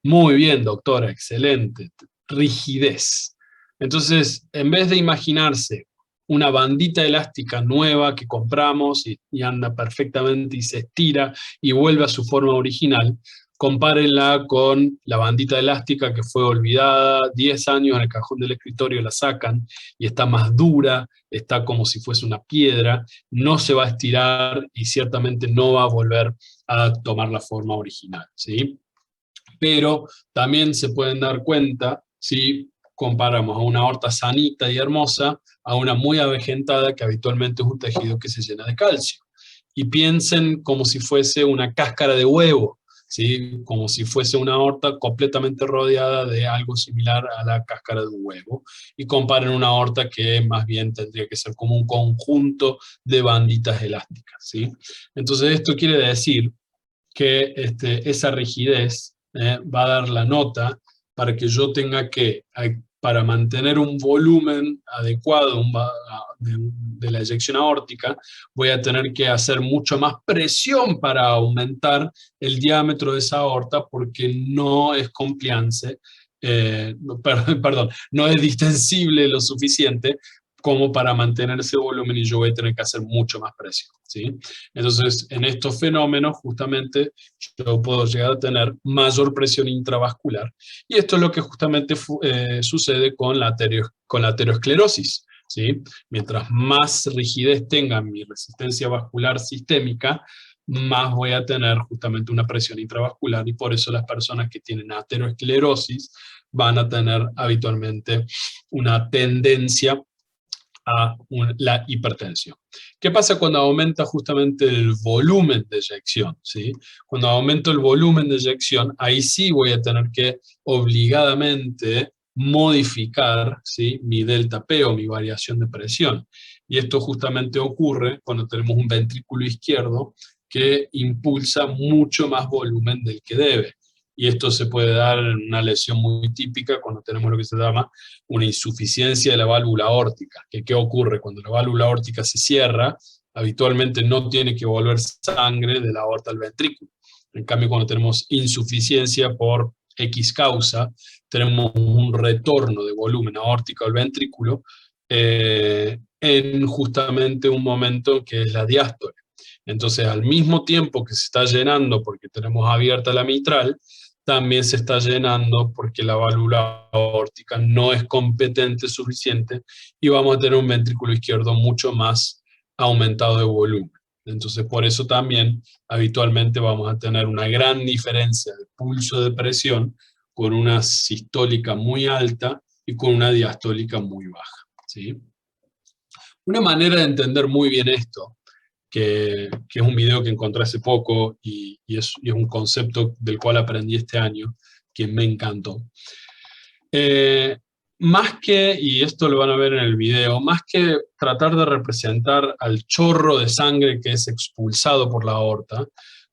Muy bien, doctora, excelente. Rigidez. Entonces, en vez de imaginarse una bandita elástica nueva que compramos y anda perfectamente y se estira y vuelve a su forma original, compárenla con la bandita elástica que fue olvidada 10 años en el cajón del escritorio, la sacan y está más dura, está como si fuese una piedra, no se va a estirar y ciertamente no va a volver a tomar la forma original, ¿sí? Pero también se pueden dar cuenta si comparamos a una aorta sanita y hermosa a una muy avejentada que habitualmente es un tejido que se llena de calcio. Y piensen como si fuese una cáscara de huevo, ¿sí? Como si fuese una aorta completamente rodeada de algo similar a la cáscara de un huevo. Y comparen una aorta que más bien tendría que ser como un conjunto de banditas elásticas, ¿sí? Entonces esto quiere decir que esa rigidez va a dar la nota para que yo tenga para mantener un volumen adecuado de la eyección aórtica, voy a tener que hacer mucho más presión para aumentar el diámetro de esa aorta porque no es compliance, perdón, no es distensible lo suficiente como para mantener ese volumen y yo voy a tener que hacer mucho más presión, ¿sí? Entonces, en estos fenómenos, justamente, yo puedo llegar a tener mayor presión intravascular, y esto es lo que justamente sucede con la aterosclerosis, ¿sí? Mientras más rigidez tenga mi resistencia vascular sistémica, más voy a tener justamente una presión intravascular, y por eso las personas que tienen aterosclerosis van a tener habitualmente una tendencia a la hipertensión. ¿Qué pasa cuando aumenta justamente el volumen de eyección? ¿Sí? Cuando aumento el volumen de eyección, ahí sí voy a tener que obligadamente modificar, ¿sí?, mi delta P o mi variación de presión. Y esto justamente ocurre cuando tenemos un ventrículo izquierdo que impulsa mucho más volumen del que debe. y esto se puede dar en una lesión muy típica cuando tenemos lo que se llama una insuficiencia de la válvula aórtica. ¿Qué ocurre? Cuando la válvula aórtica se cierra, habitualmente no tiene que volver sangre de la aorta al ventrículo. En cambio, cuando tenemos insuficiencia por X causa, tenemos un retorno de volumen aórtico al ventrículo en justamente un momento que es la diástole. Entonces, al mismo tiempo que se está llenando porque tenemos abierta la mitral, también se está llenando porque la válvula aórtica no es competente suficiente y vamos a tener un ventrículo izquierdo mucho más aumentado de volumen. Entonces, por eso también habitualmente vamos a tener una gran diferencia de pulso de presión con una sistólica muy alta y con una diastólica muy baja, ¿sí? Una manera de entender muy bien esto, que es un video que encontré hace poco y es un concepto del cual aprendí este año, que me encantó. Más que, y esto lo van a ver en el video, más que tratar de representar al chorro de sangre que es expulsado por la aorta,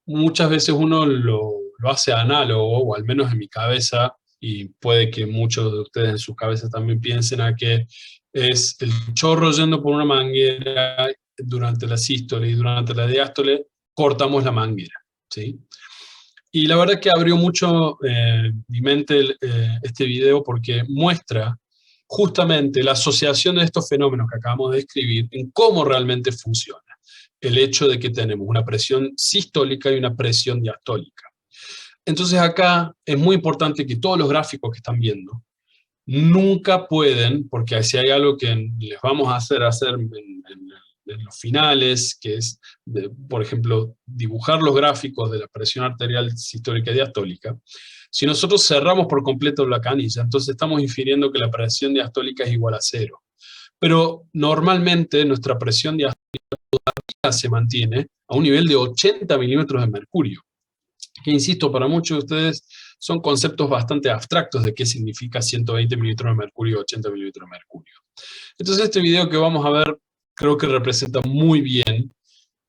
muchas veces uno lo hace análogo, o al menos en mi cabeza, y puede que muchos de ustedes en sus cabezas también piensen a que es el chorro yendo por una manguera durante la sístole y durante la diástole, cortamos la manguera, ¿sí? Y la verdad que abrió mucho mi mente este video porque muestra justamente la asociación de estos fenómenos que acabamos de describir en cómo realmente funciona el hecho de que tenemos una presión sistólica y una presión diastólica. Entonces acá es muy importante que todos los gráficos que están viendo nunca pueden, porque si hay algo que les vamos a hacer en los finales, que es, por ejemplo, dibujar los gráficos de la presión arterial sistólica y diastólica, si nosotros cerramos por completo la canilla, entonces estamos infiriendo que la presión diastólica es igual a 0. Pero normalmente nuestra presión diastólica todavía se mantiene a un nivel de 80 milímetros de mercurio, que insisto, para muchos de ustedes son conceptos bastante abstractos de qué significa 120 milímetros de mercurio, 80 milímetros de mercurio. Entonces este video que vamos a ver creo que representa muy bien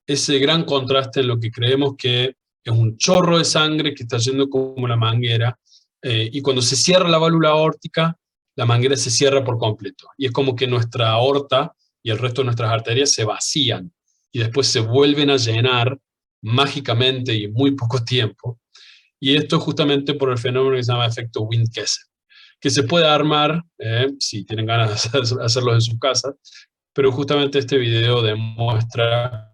ese gran contraste en lo que creemos que es un chorro de sangre que está yendo como una manguera, y cuando se cierra la válvula aórtica, la manguera se cierra por completo. Y es como que nuestra aorta y el resto de nuestras arterias se vacían, y después se vuelven a llenar mágicamente y en muy poco tiempo. Y esto es justamente por el fenómeno que se llama efecto Wien-Kessel, que se puede armar, si tienen ganas de hacerlo en sus casas, pero justamente este video demuestra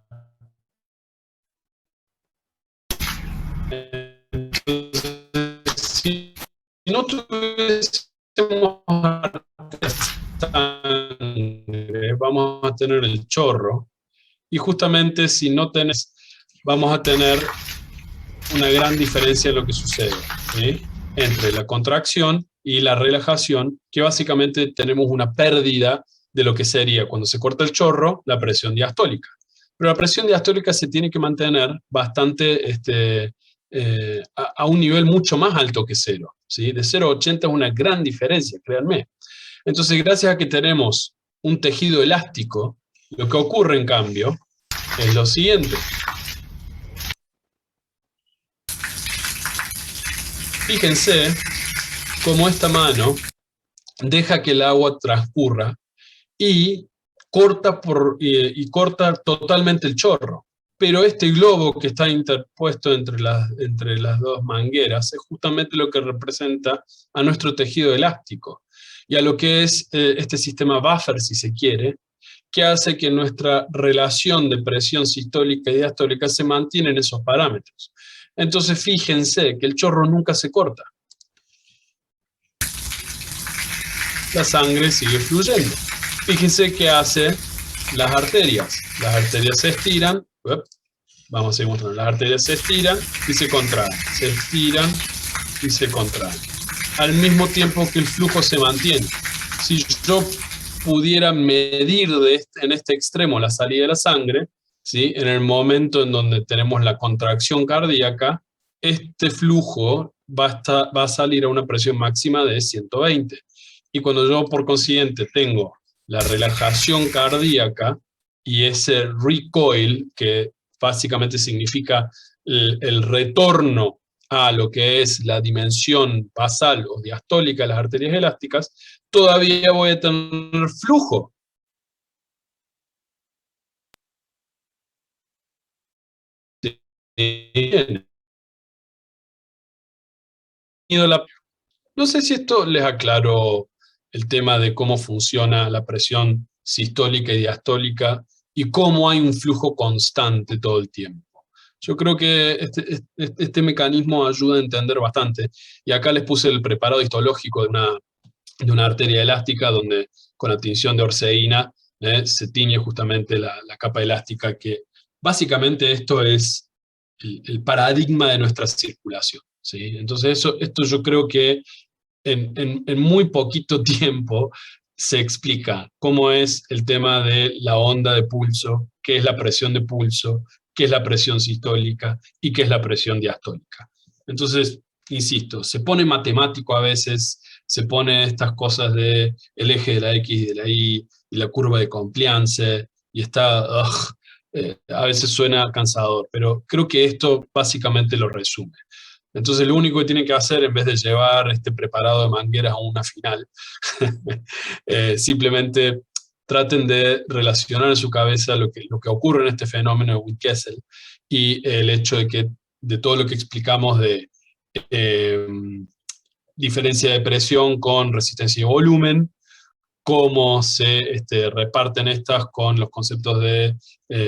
si no tuviésemos sangre, vamos a tener el chorro, y justamente si no tenés, vamos a tener una gran diferencia en lo que sucede, ¿sí? Entre la contracción y la relajación, que básicamente tenemos una pérdida de lo que sería, cuando se corta el chorro, la presión diastólica. Pero la presión diastólica se tiene que mantener bastante a un nivel mucho más alto que 0, ¿sí? De 0 a 80 es una gran diferencia, créanme. Entonces, gracias a que tenemos un tejido elástico, lo que ocurre en cambio es lo siguiente. Fíjense cómo esta mano deja que el agua transcurra y corta totalmente el chorro. Pero este globo que está interpuesto entre las dos mangueras es justamente lo que representa a nuestro tejido elástico y a lo que es este sistema buffer, si se quiere, que hace que nuestra relación de presión sistólica y diastólica se mantiene en esos parámetros. Entonces fíjense que el chorro nunca se corta. La sangre sigue fluyendo. Fíjense qué hace las arterias. Las arterias se estiran. Vamos a seguir mostrando. Las arterias se estiran y se contraen. Se estiran y se contraen. Al mismo tiempo que el flujo se mantiene. Si yo pudiera medir en este extremo la salida de la sangre, ¿sí? En el momento en donde tenemos la contracción cardíaca, este flujo va a salir a una presión máxima de 120. Y cuando yo, por consiguiente, tengo la relajación cardíaca y ese recoil, que básicamente significa el retorno a lo que es la dimensión basal o diastólica de las arterias elásticas, todavía voy a tener flujo. No sé si esto les aclaró el tema de cómo funciona la presión sistólica y diastólica y cómo hay un flujo constante todo el tiempo. Yo creo que este mecanismo ayuda a entender bastante. Y acá les puse el preparado histológico de una arteria elástica donde con la tinción de orseína se tiñe justamente la capa elástica, que básicamente esto es el paradigma de nuestra circulación, ¿sí? Entonces esto yo creo que en muy poquito tiempo se explica cómo es el tema de la onda de pulso, qué es la presión de pulso, qué es la presión sistólica y qué es la presión diastólica. Entonces, insisto, se pone matemático a veces, se pone estas cosas de el eje de la X y de la Y y la curva de compliance, y está, a veces suena cansador, pero creo que esto básicamente lo resume. Entonces lo único que tienen que hacer, en vez de llevar este preparado de mangueras a una final, simplemente traten de relacionar en su cabeza lo que ocurre en este fenómeno de Wien-Kessel y el hecho de que de todo lo que explicamos de diferencia de presión con resistencia y volumen, cómo se reparten estas con los conceptos de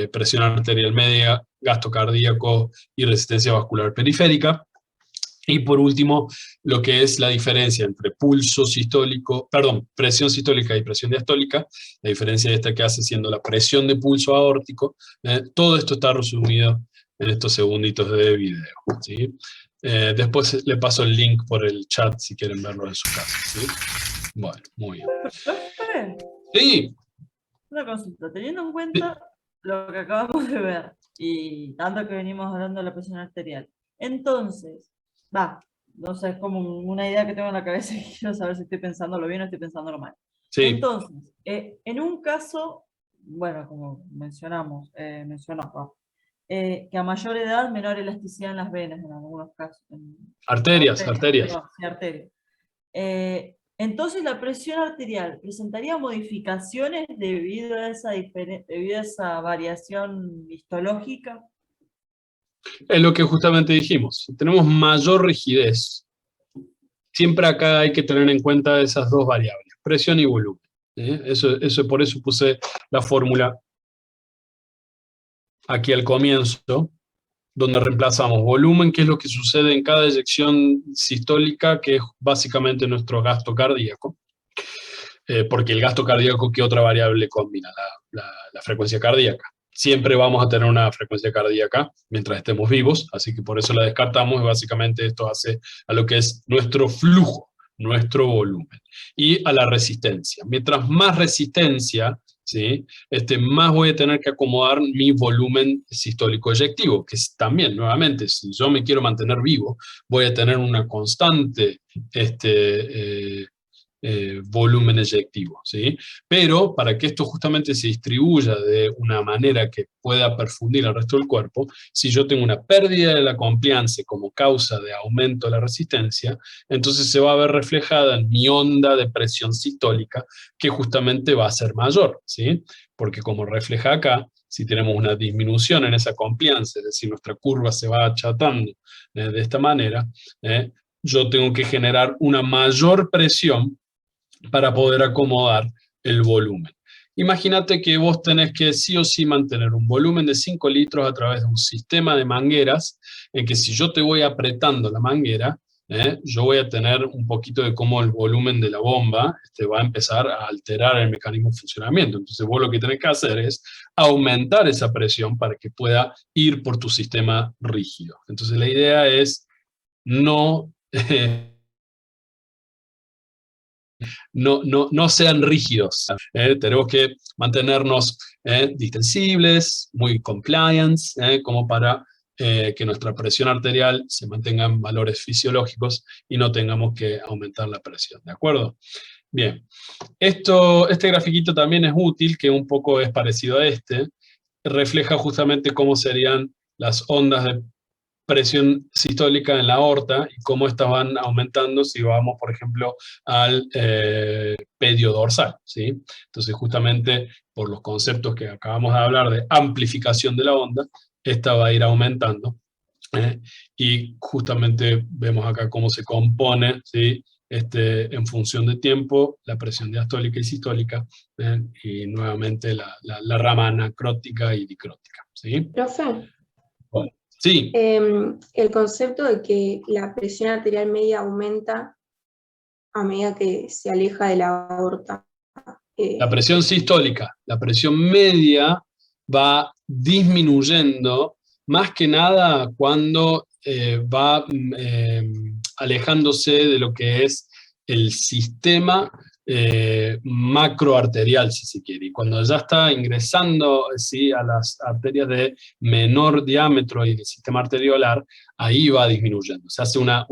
presión arterial media, gasto cardíaco y resistencia vascular periférica. Y por último, lo que es la diferencia entre presión sistólica y presión diastólica, la diferencia esta que hace siendo la presión de pulso aórtico. Todo esto está resumido en estos segunditos de video, ¿sí? Después le paso el link por el chat si quieren verlo en su casa, ¿sí? Bueno, muy bien. Profe, Sí, una consulta. Teniendo en cuenta lo que acabamos de ver y tanto que venimos hablando de la presión arterial, entonces, no sé, es como una idea que tengo en la cabeza y quiero saber si estoy pensándolo bien o estoy pensándolo mal. sí. Entonces, en un caso, bueno, como mencionó, que a mayor edad, menor elasticidad en las venas, en algunos casos. Arterias. Perdón, sí, arterias. Entonces, la presión arterial presentaría modificaciones debido a esa variación histológica. Es lo que justamente dijimos. Tenemos mayor rigidez. Siempre acá hay que tener en cuenta esas dos variables, presión y volumen. Por eso puse la fórmula aquí al comienzo, donde reemplazamos volumen, que es lo que sucede en cada eyección sistólica, que es básicamente nuestro gasto cardíaco. Porque el gasto cardíaco, ¿qué otra variable combina? La frecuencia cardíaca. Siempre vamos a tener una frecuencia cardíaca mientras estemos vivos, así que por eso la descartamos, y básicamente esto hace a lo que es nuestro flujo, nuestro volumen, y a la resistencia. Mientras más resistencia, ¿sí? Más voy a tener que acomodar mi volumen sistólico eyectivo, que es también, nuevamente, si yo me quiero mantener vivo, voy a tener una constante volumen eyectivo, ¿sí? Pero para que esto justamente se distribuya de una manera que pueda perfundir al resto del cuerpo, si yo tengo una pérdida de la compliance como causa de aumento de la resistencia, entonces se va a ver reflejada en mi onda de presión sistólica, que justamente va a ser mayor, ¿sí? Porque como refleja acá, si tenemos una disminución en esa compliance, es decir, nuestra curva se va achatando de esta manera, yo tengo que generar una mayor presión para poder acomodar el volumen. Imagínate que vos tenés que sí o sí mantener un volumen de 5 litros a través de un sistema de mangueras, en que si yo te voy apretando la manguera, yo voy a tener un poquito de cómo el volumen de la bomba va a empezar a alterar el mecanismo de funcionamiento. Entonces vos lo que tenés que hacer es aumentar esa presión para que pueda ir por tu sistema rígido. Entonces la idea es no sean rígidos. Tenemos que mantenernos distensibles, muy compliance, como para que nuestra presión arterial se mantenga en valores fisiológicos y no tengamos que aumentar la presión, ¿de acuerdo? Bien, este grafiquito también es útil, que un poco es parecido a refleja justamente cómo serían las ondas de presión sistólica en la aorta y cómo estas van aumentando si vamos, por ejemplo, al pedio dorsal, ¿sí? Entonces, justamente por los conceptos que acabamos de hablar de amplificación de la onda, esta va a ir aumentando. Y justamente vemos acá cómo se compone, ¿sí? En función de tiempo, la presión diastólica y sistólica, y nuevamente la rama anacrótica y dicrótica, ¿sí? Profe, Bueno, sí, el concepto de que la presión arterial media aumenta a medida que se aleja de la aorta. la presión sistólica, la presión media va disminuyendo más que nada cuando va alejándose de lo que es el sistema macroarterial, si se quiere. Y cuando ya está ingresando, ¿sí?, a las arterias de menor diámetro y del sistema arteriolar, ahí va disminuyendo. Se hace una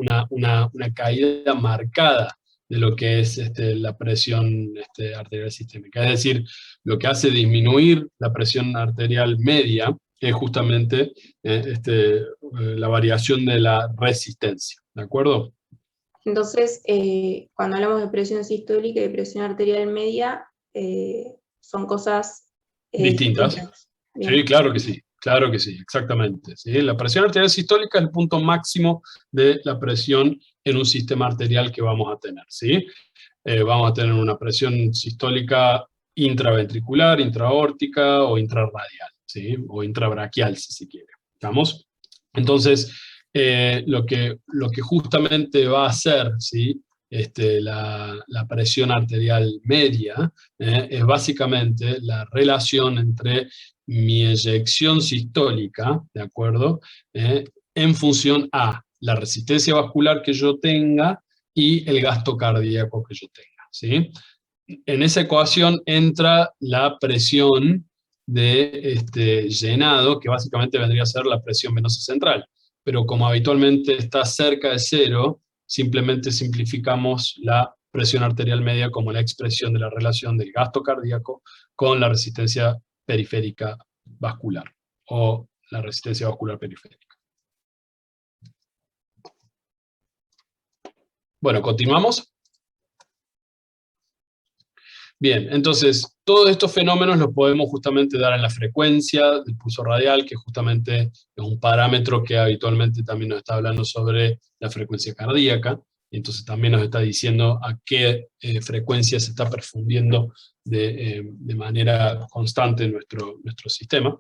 caída marcada de lo que es la presión arterial sistémica. Es decir, lo que hace disminuir la presión arterial media es justamente la variación de la resistencia, ¿de acuerdo? Entonces, cuando hablamos de presión sistólica y de presión arterial media, son cosas Distintas. Bien. Sí, claro que sí, exactamente. ¿Sí? La presión arterial sistólica es el punto máximo de la presión en un sistema arterial que vamos a tener, ¿sí? Vamos a tener una presión sistólica intraventricular, intraaórtica o intrarradial, ¿sí? O intrabraquial, si se quiere. ¿Estamos? Entonces, lo que justamente va a hacer, ¿sí?, la presión arterial media es básicamente la relación entre mi eyección sistólica, ¿de acuerdo?, en función a la resistencia vascular que yo tenga y el gasto cardíaco que yo tenga, ¿sí? En esa ecuación entra la presión de llenado, que básicamente vendría a ser la presión venosa central, pero como habitualmente está cerca de cero, simplemente simplificamos la presión arterial media como la expresión de la relación del gasto cardíaco con la resistencia periférica vascular, o la resistencia vascular periférica. Bueno, continuamos. Bien, entonces, todos estos fenómenos los podemos justamente dar en la frecuencia del pulso radial, que justamente es un parámetro que habitualmente también nos está hablando sobre la frecuencia cardíaca, y entonces también nos está diciendo a qué frecuencia se está perfundiendo de manera constante nuestro sistema.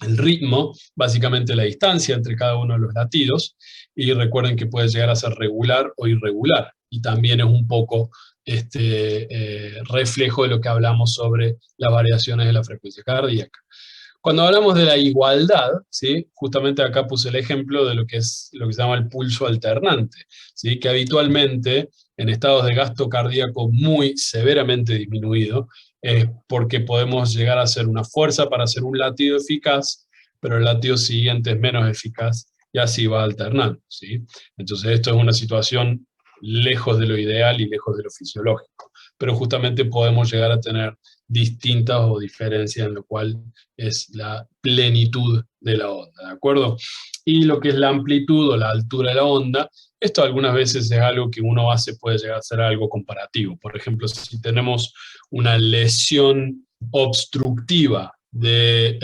El ritmo, básicamente la distancia entre cada uno de los latidos, y recuerden que puede llegar a ser regular o irregular, y también es un poco reflejo de lo que hablamos sobre las variaciones de la frecuencia cardíaca. Cuando hablamos de la igualdad, ¿sí?, justamente acá puse el ejemplo de lo que se llama el pulso alternante, ¿sí?, que habitualmente en estados de gasto cardíaco muy severamente disminuido, porque podemos llegar a hacer una fuerza para hacer un latido eficaz, pero el latido siguiente es menos eficaz, y así va alternando, ¿sí? Entonces esto es una situación lejos de lo ideal y lejos de lo fisiológico, pero justamente podemos llegar a tener distintas o diferencias en lo cual es la plenitud de la onda, ¿de acuerdo? Y lo que es la amplitud o la altura de la onda, esto algunas veces es algo que uno hace, puede llegar a ser algo comparativo. Por ejemplo, si tenemos una lesión obstructiva de,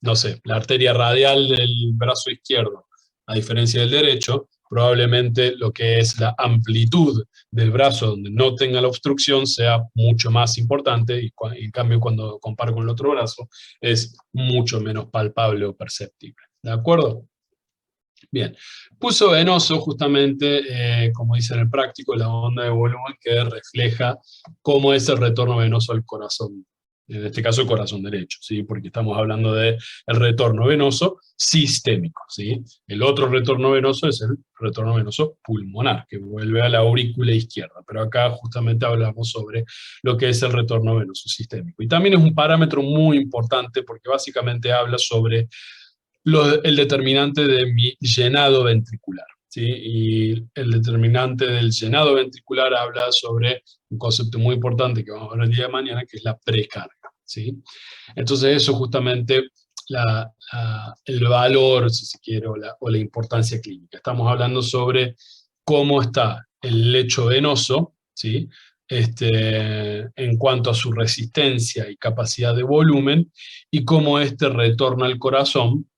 no sé, la arteria radial del brazo izquierdo, a diferencia del derecho, probablemente lo que es la amplitud del brazo donde no tenga la obstrucción sea mucho más importante, y en cambio cuando comparo con el otro brazo es mucho menos palpable o perceptible. ¿De acuerdo? Bien. Pulso venoso, justamente, como dice en el práctico, la onda de volumen que refleja cómo es el retorno venoso al corazón. En este caso el corazón derecho, ¿sí?, porque estamos hablando del retorno venoso sistémico, ¿sí? El otro retorno venoso es el retorno venoso pulmonar, que vuelve a la aurícula izquierda, pero acá justamente hablamos sobre lo que es el retorno venoso sistémico. Y también es un parámetro muy importante porque básicamente habla sobre el determinante de mi llenado ventricular, ¿sí? Y el determinante del llenado ventricular habla sobre un concepto muy importante que vamos a ver el día de mañana, que es la precarga, ¿sí? Entonces eso justamente el valor, si se quiere, o la importancia clínica. Estamos hablando sobre cómo está el lecho venoso, ¿sí? En cuanto a su resistencia y capacidad de volumen, y cómo retorna al corazón,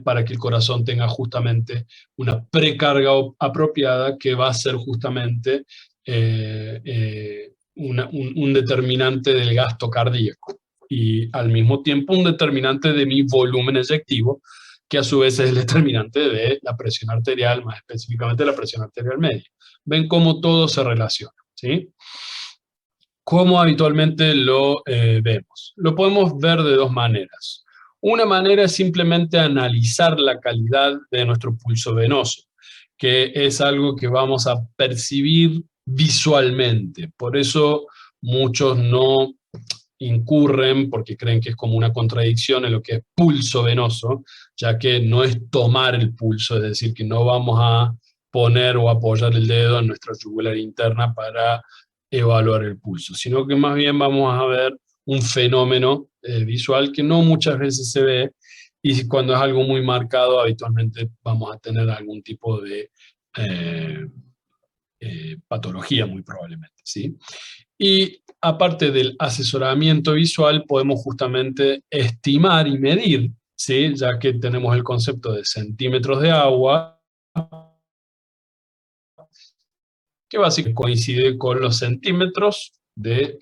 para que el corazón tenga justamente una precarga apropiada que va a ser justamente un determinante del gasto cardíaco y al mismo tiempo un determinante de mi volumen eyectivo, que a su vez es el determinante de la presión arterial, más específicamente la presión arterial media. Ven cómo todo se relaciona, ¿sí? ¿Cómo habitualmente lo vemos? Lo podemos ver de dos maneras. Una manera es simplemente analizar la calidad de nuestro pulso venoso, que es algo que vamos a percibir visualmente. Por eso muchos no incurren, porque creen que es como una contradicción en lo que es pulso venoso, ya que no es tomar el pulso, es decir, que no vamos a poner o apoyar el dedo en nuestra yugular interna para evaluar el pulso, sino que más bien vamos a ver un fenómeno visual que no muchas veces se ve, y cuando es algo muy marcado, habitualmente vamos a tener algún tipo de patología, muy probablemente, ¿sí? Y aparte del asesoramiento visual, podemos justamente estimar y medir, ¿sí? Ya que tenemos el concepto de centímetros de agua, que básicamente coincide con los centímetros de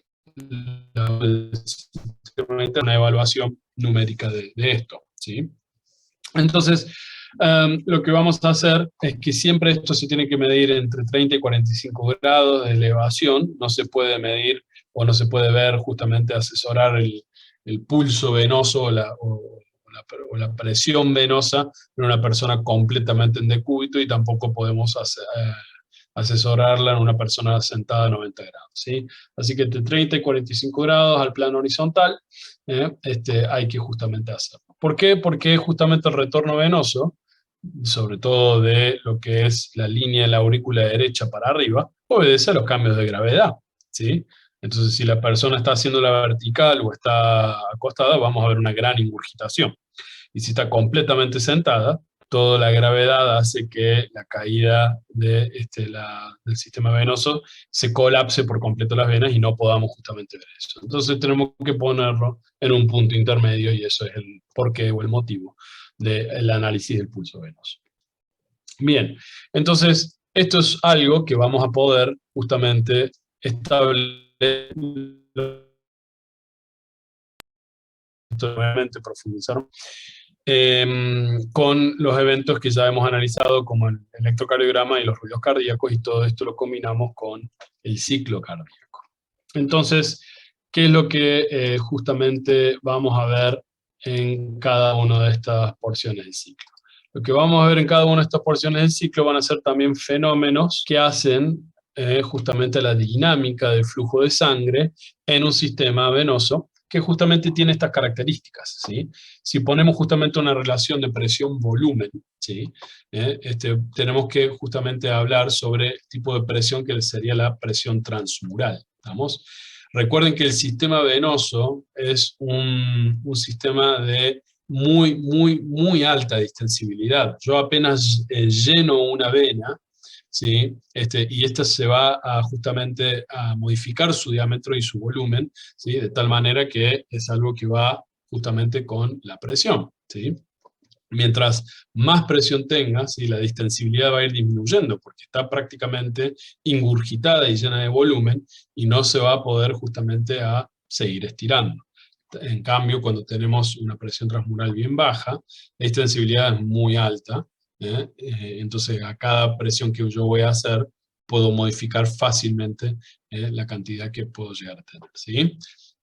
una evaluación numérica de esto, ¿sí? Entonces, lo que vamos a hacer es que siempre esto se tiene que medir entre 30 y 45 grados de elevación. No se puede medir o no se puede ver, justamente asesorar el pulso venoso o la presión venosa en una persona completamente en decúbito, y tampoco podemos asesorarla en una persona sentada a 90 grados, ¿sí? Así que entre 30 y 45 grados al plano horizontal hay que justamente hacerlo. ¿Por qué? Porque justamente el retorno venoso, sobre todo de lo que es la línea de la aurícula derecha para arriba, obedece a los cambios de gravedad, ¿sí? Entonces, si la persona está haciendo la vertical o está acostada, vamos a ver una gran ingurgitación. Y si está completamente sentada, toda la gravedad hace que la caída del sistema venoso se colapse por completo las venas y no podamos justamente ver eso. Entonces tenemos que ponerlo en un punto intermedio, y eso es el porqué o el motivo del análisis del pulso venoso. Bien, entonces esto es algo que vamos a poder justamente establecer, nuevamente profundizar, con los eventos que ya hemos analizado, como el electrocardiograma y los ruidos cardíacos, y todo esto lo combinamos con el ciclo cardíaco. Entonces, ¿qué es lo que justamente vamos a ver en cada una de estas porciones del ciclo? Lo que vamos a ver en cada una de estas porciones del ciclo van a ser también fenómenos que hacen justamente la dinámica del flujo de sangre en un sistema venoso que justamente tiene estas características, ¿sí? Si ponemos justamente una relación de presión-volumen, ¿sí? Tenemos que justamente hablar sobre el tipo de presión que sería la presión transmural, ¿estamos? Recuerden que el sistema venoso es un sistema de muy alta distensibilidad. Yo apenas lleno una vena, ¿sí? Y esta se va justamente a modificar su diámetro y su volumen, ¿sí? De tal manera que es algo que va justamente con la presión, ¿sí? Mientras más presión tenga, ¿sí? La distensibilidad va a ir disminuyendo, porque está prácticamente ingurgitada y llena de volumen, y no se va a poder justamente a seguir estirando. En cambio, cuando tenemos una presión transmural bien baja, la distensibilidad es muy alta, entonces a cada presión que yo voy a hacer, puedo modificar fácilmente la cantidad que puedo llegar a tener, ¿sí?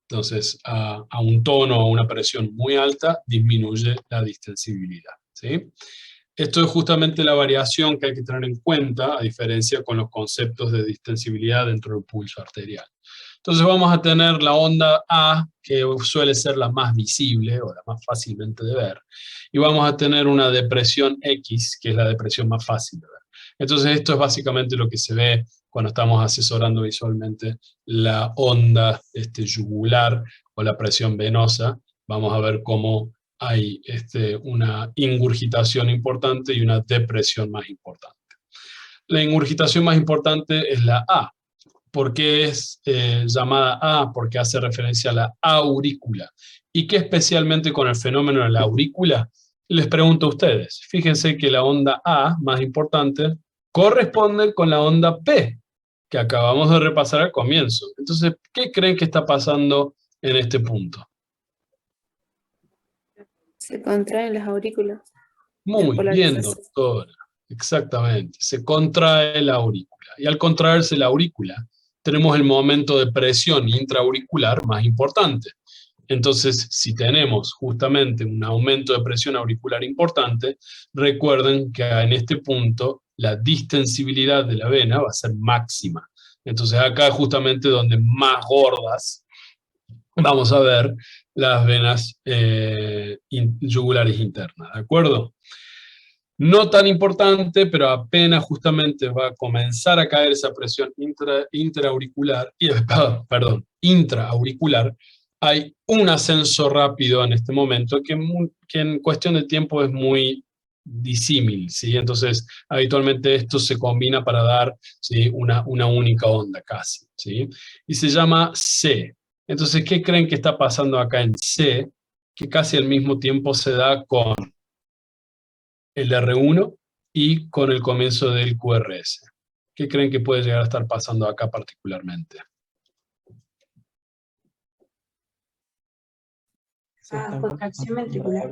Entonces, a un tono o a una presión muy alta, disminuye la distensibilidad, ¿sí? Esto es justamente la variación que hay que tener en cuenta, a diferencia con los conceptos de distensibilidad dentro del pulso arterial. Entonces vamos a tener la onda A, que suele ser la más visible o la más fácilmente de ver, y vamos a tener una depresión X, que es la depresión más fácil de ver. Entonces esto es básicamente lo que se ve cuando estamos asesorando visualmente la onda yugular o la presión venosa. Vamos a ver cómo hay una ingurgitación importante y una depresión más importante. La ingurgitación más importante es la A. ¿Por qué es llamada A? Porque hace referencia a la aurícula. ¿Y qué especialmente con el fenómeno de la aurícula? Les pregunto a ustedes. Fíjense que la onda A, más importante, corresponde con la onda P, que acabamos de repasar al comienzo. Entonces, ¿qué creen que está pasando en este punto? Se contraen las aurículas. Muy bien, polarización. doctora. Exactamente. Se contrae la aurícula. Y al contraerse la aurícula, tenemos el momento de presión intraauricular más importante. Entonces, si tenemos justamente un aumento de presión auricular importante, recuerden que en este punto la distensibilidad de la vena va a ser máxima. Entonces acá es justamente donde más gordas vamos a ver las venas yugulares internas, ¿de acuerdo? No tan importante, pero apenas justamente va a comenzar a caer esa presión intraauricular, hay un ascenso rápido en este momento que en cuestión de tiempo es muy disímil, ¿sí? Entonces, habitualmente esto se combina para dar, ¿sí?, una única onda casi, ¿sí? Y se llama C. Entonces, ¿qué creen que está pasando acá en C? Que casi al mismo tiempo se da con el R1 y con el comienzo del QRS. ¿Qué creen que puede llegar a estar pasando acá particularmente? Contracción ventricular.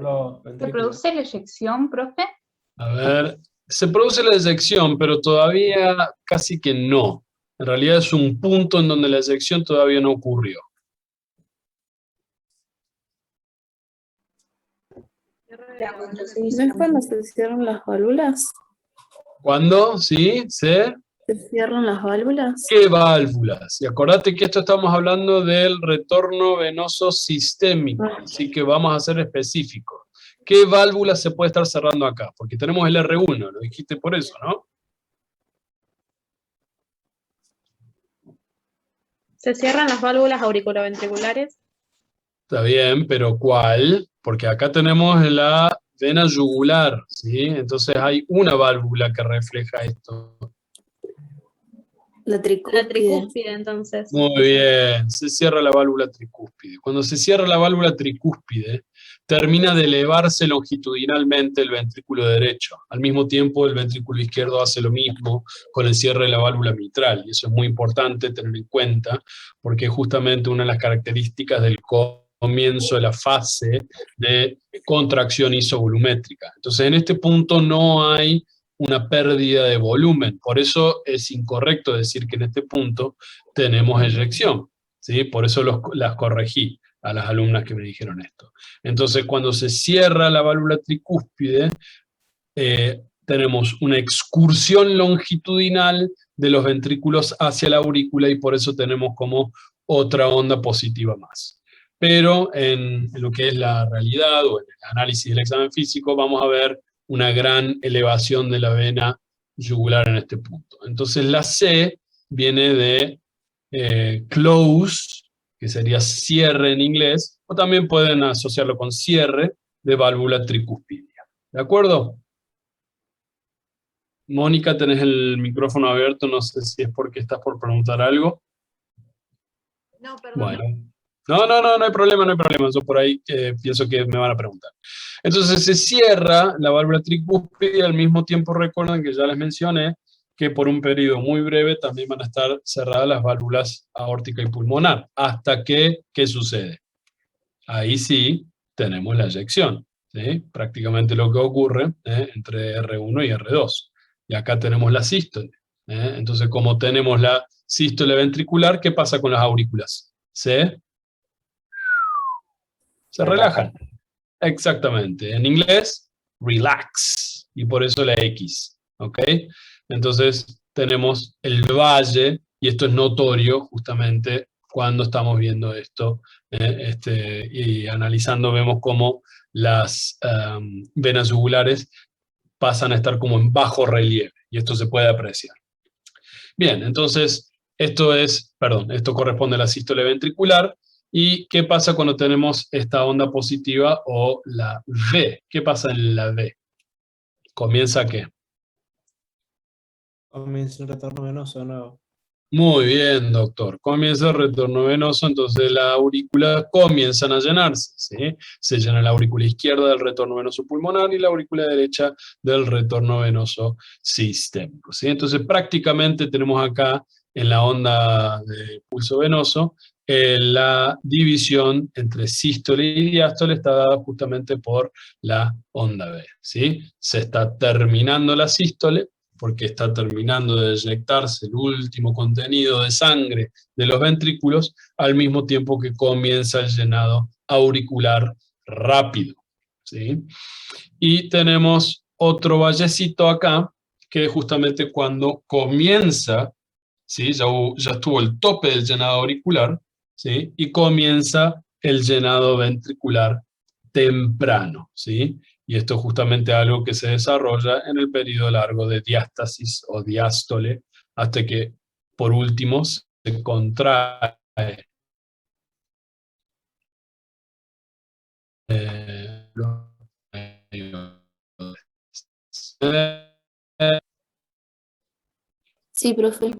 ¿Se produce la eyección, profe? A ver, se produce la eyección, pero todavía casi que no. En realidad es un punto en donde la eyección todavía no ocurrió. ¿No es cuando se cierran las válvulas? ¿Cuándo? ¿Sí? ¿Se? ¿Se cierran las válvulas? ¿Qué válvulas? Y acordate que esto estamos hablando del retorno venoso sistémico, así que vamos a ser específicos. ¿Qué válvulas se puede estar cerrando acá? Porque tenemos el R1, lo dijiste por eso, ¿no? ¿Se cierran las válvulas auriculoventriculares? Está bien, pero ¿cuál? Porque acá tenemos la vena yugular, ¿sí? Entonces hay una válvula que refleja esto. La tricúspide. La tricúspide, entonces. Muy bien, se cierra la válvula tricúspide. Cuando se cierra la válvula tricúspide, termina de elevarse longitudinalmente el ventrículo derecho. Al mismo tiempo, el ventrículo izquierdo hace lo mismo con el cierre de la válvula mitral. Y eso es muy importante tener en cuenta, porque es justamente una de las características del comienzo de la fase de contracción isovolumétrica. Entonces, en este punto no hay una pérdida de volumen. Por eso es incorrecto decir que en este punto tenemos eyección, ¿sí? Por eso las corregí a las alumnas que me dijeron esto. Entonces, cuando se cierra la válvula tricúspide, tenemos una excursión longitudinal de los ventrículos hacia la aurícula y por eso tenemos como otra onda positiva más. Pero en lo que es la realidad o en el análisis del examen físico vamos a ver una gran elevación de la vena yugular en este punto. Entonces la C viene de close, que sería cierre en inglés, o también pueden asociarlo con cierre de válvula tricúspidea. ¿De acuerdo? Mónica, tenés el micrófono abierto, no sé si es porque estás por preguntar algo. No, perdón. Bueno. No hay problema, yo por ahí pienso que me van a preguntar. Entonces se cierra la válvula tricúspide y al mismo tiempo recuerden que ya les mencioné que por un periodo muy breve también van a estar cerradas las válvulas aórtica y pulmonar. ¿Hasta que qué sucede? Ahí sí tenemos la eyección, ¿sí? Prácticamente lo que ocurre entre R1 y R2. Y acá tenemos la sístole. Entonces, como tenemos la sístole ventricular, ¿qué pasa con las aurículas? Se relajan. Exactamente. En inglés, relax. Y por eso la X. ¿Ok? Entonces, tenemos el valle, y esto es notorio justamente cuando estamos viendo esto y analizando, vemos cómo las venas yugulares pasan a estar como en bajo relieve, y esto se puede apreciar. Bien, entonces, esto corresponde a la sístole ventricular, ¿Y qué pasa cuando tenemos esta onda positiva o la V? ¿Qué pasa en la V? ¿Comienza qué? Comienza el retorno venoso de nuevo. Muy bien, doctor. Comienza el retorno venoso, entonces las aurículas comienzan a llenarse, ¿sí? Se llena la aurícula izquierda del retorno venoso pulmonar y la aurícula derecha del retorno venoso sistémico, ¿sí? Entonces prácticamente tenemos acá en la onda de pulso venoso la división entre sístole y diástole está dada justamente por la onda B, ¿sí? Se está terminando la sístole, porque está terminando de eyectarse el último contenido de sangre de los ventrículos, al mismo tiempo que comienza el llenado auricular rápido, ¿sí? Y tenemos otro vallecito acá, que es justamente cuando comienza, ¿sí? Ya estuvo el tope del llenado auricular, ¿sí? Y comienza el llenado ventricular temprano, ¿sí? Y esto es justamente algo que se desarrolla en el periodo largo de diástasis o diástole, hasta que, por último, se contrae Sí, profe.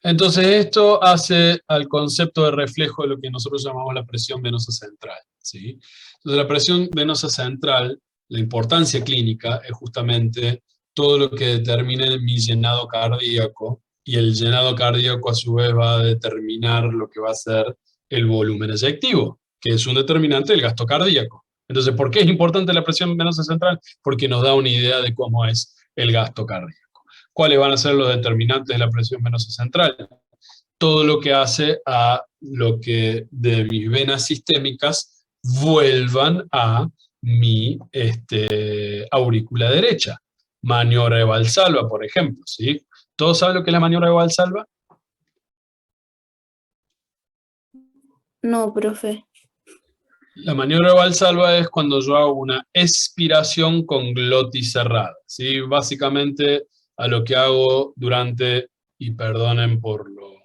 Entonces esto hace al concepto de reflejo de lo que nosotros llamamos la presión venosa central, ¿sí? Entonces la presión venosa central, la importancia clínica es justamente todo lo que determine mi llenado cardíaco, y el llenado cardíaco a su vez va a determinar lo que va a ser el volumen eyectivo, que es un determinante del gasto cardíaco. Entonces, ¿por qué es importante la presión venosa central? Porque nos da una idea de cómo es el gasto cardíaco. ¿Cuáles van a ser los determinantes de la presión venosa central? Todo lo que hace a lo que de mis venas sistémicas vuelvan a mi aurícula derecha. Maniobra de Valsalva, por ejemplo, ¿sí? ¿Todos saben lo que es la maniobra de Valsalva? No, profe. La maniobra de Valsalva es cuando yo hago una expiración con glotis cerrada, ¿sí? Básicamente a lo que hago durante, y perdonen por lo,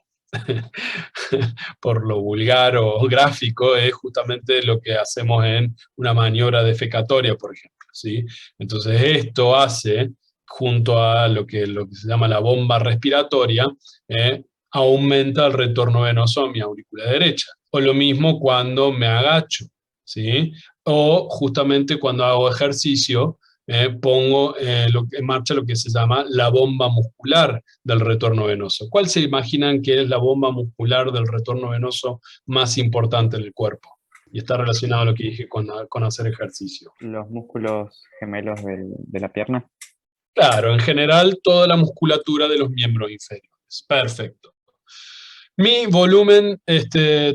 por lo vulgar o gráfico, es justamente lo que hacemos en una maniobra defecatoria, por ejemplo, ¿sí? Entonces esto hace, junto a lo que se llama la bomba respiratoria, aumenta el retorno venoso a mi aurícula derecha. O lo mismo cuando me agacho, ¿sí? O justamente cuando hago ejercicio, pongo en marcha lo que se llama la bomba muscular del retorno venoso. ¿Cuál se imaginan que es la bomba muscular del retorno venoso más importante en el cuerpo? Y está relacionado a lo que dije con hacer ejercicio. Los músculos gemelos de la pierna. Claro, en general toda la musculatura de los miembros inferiores. Perfecto. Mi volumen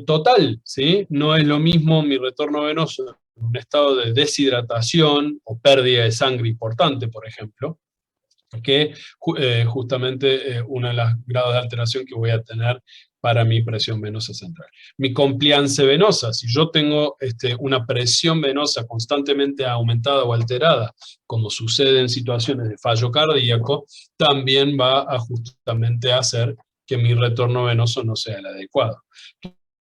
total, ¿sí? No es lo mismo mi retorno venoso en un estado de deshidratación o pérdida de sangre importante, por ejemplo, que justamente uno de los grados de alteración que voy a tener para mi presión venosa central. Mi compliance venosa, si yo tengo una presión venosa constantemente aumentada o alterada, como sucede en situaciones de fallo cardíaco, también va a justamente hacer que mi retorno venoso no sea el adecuado.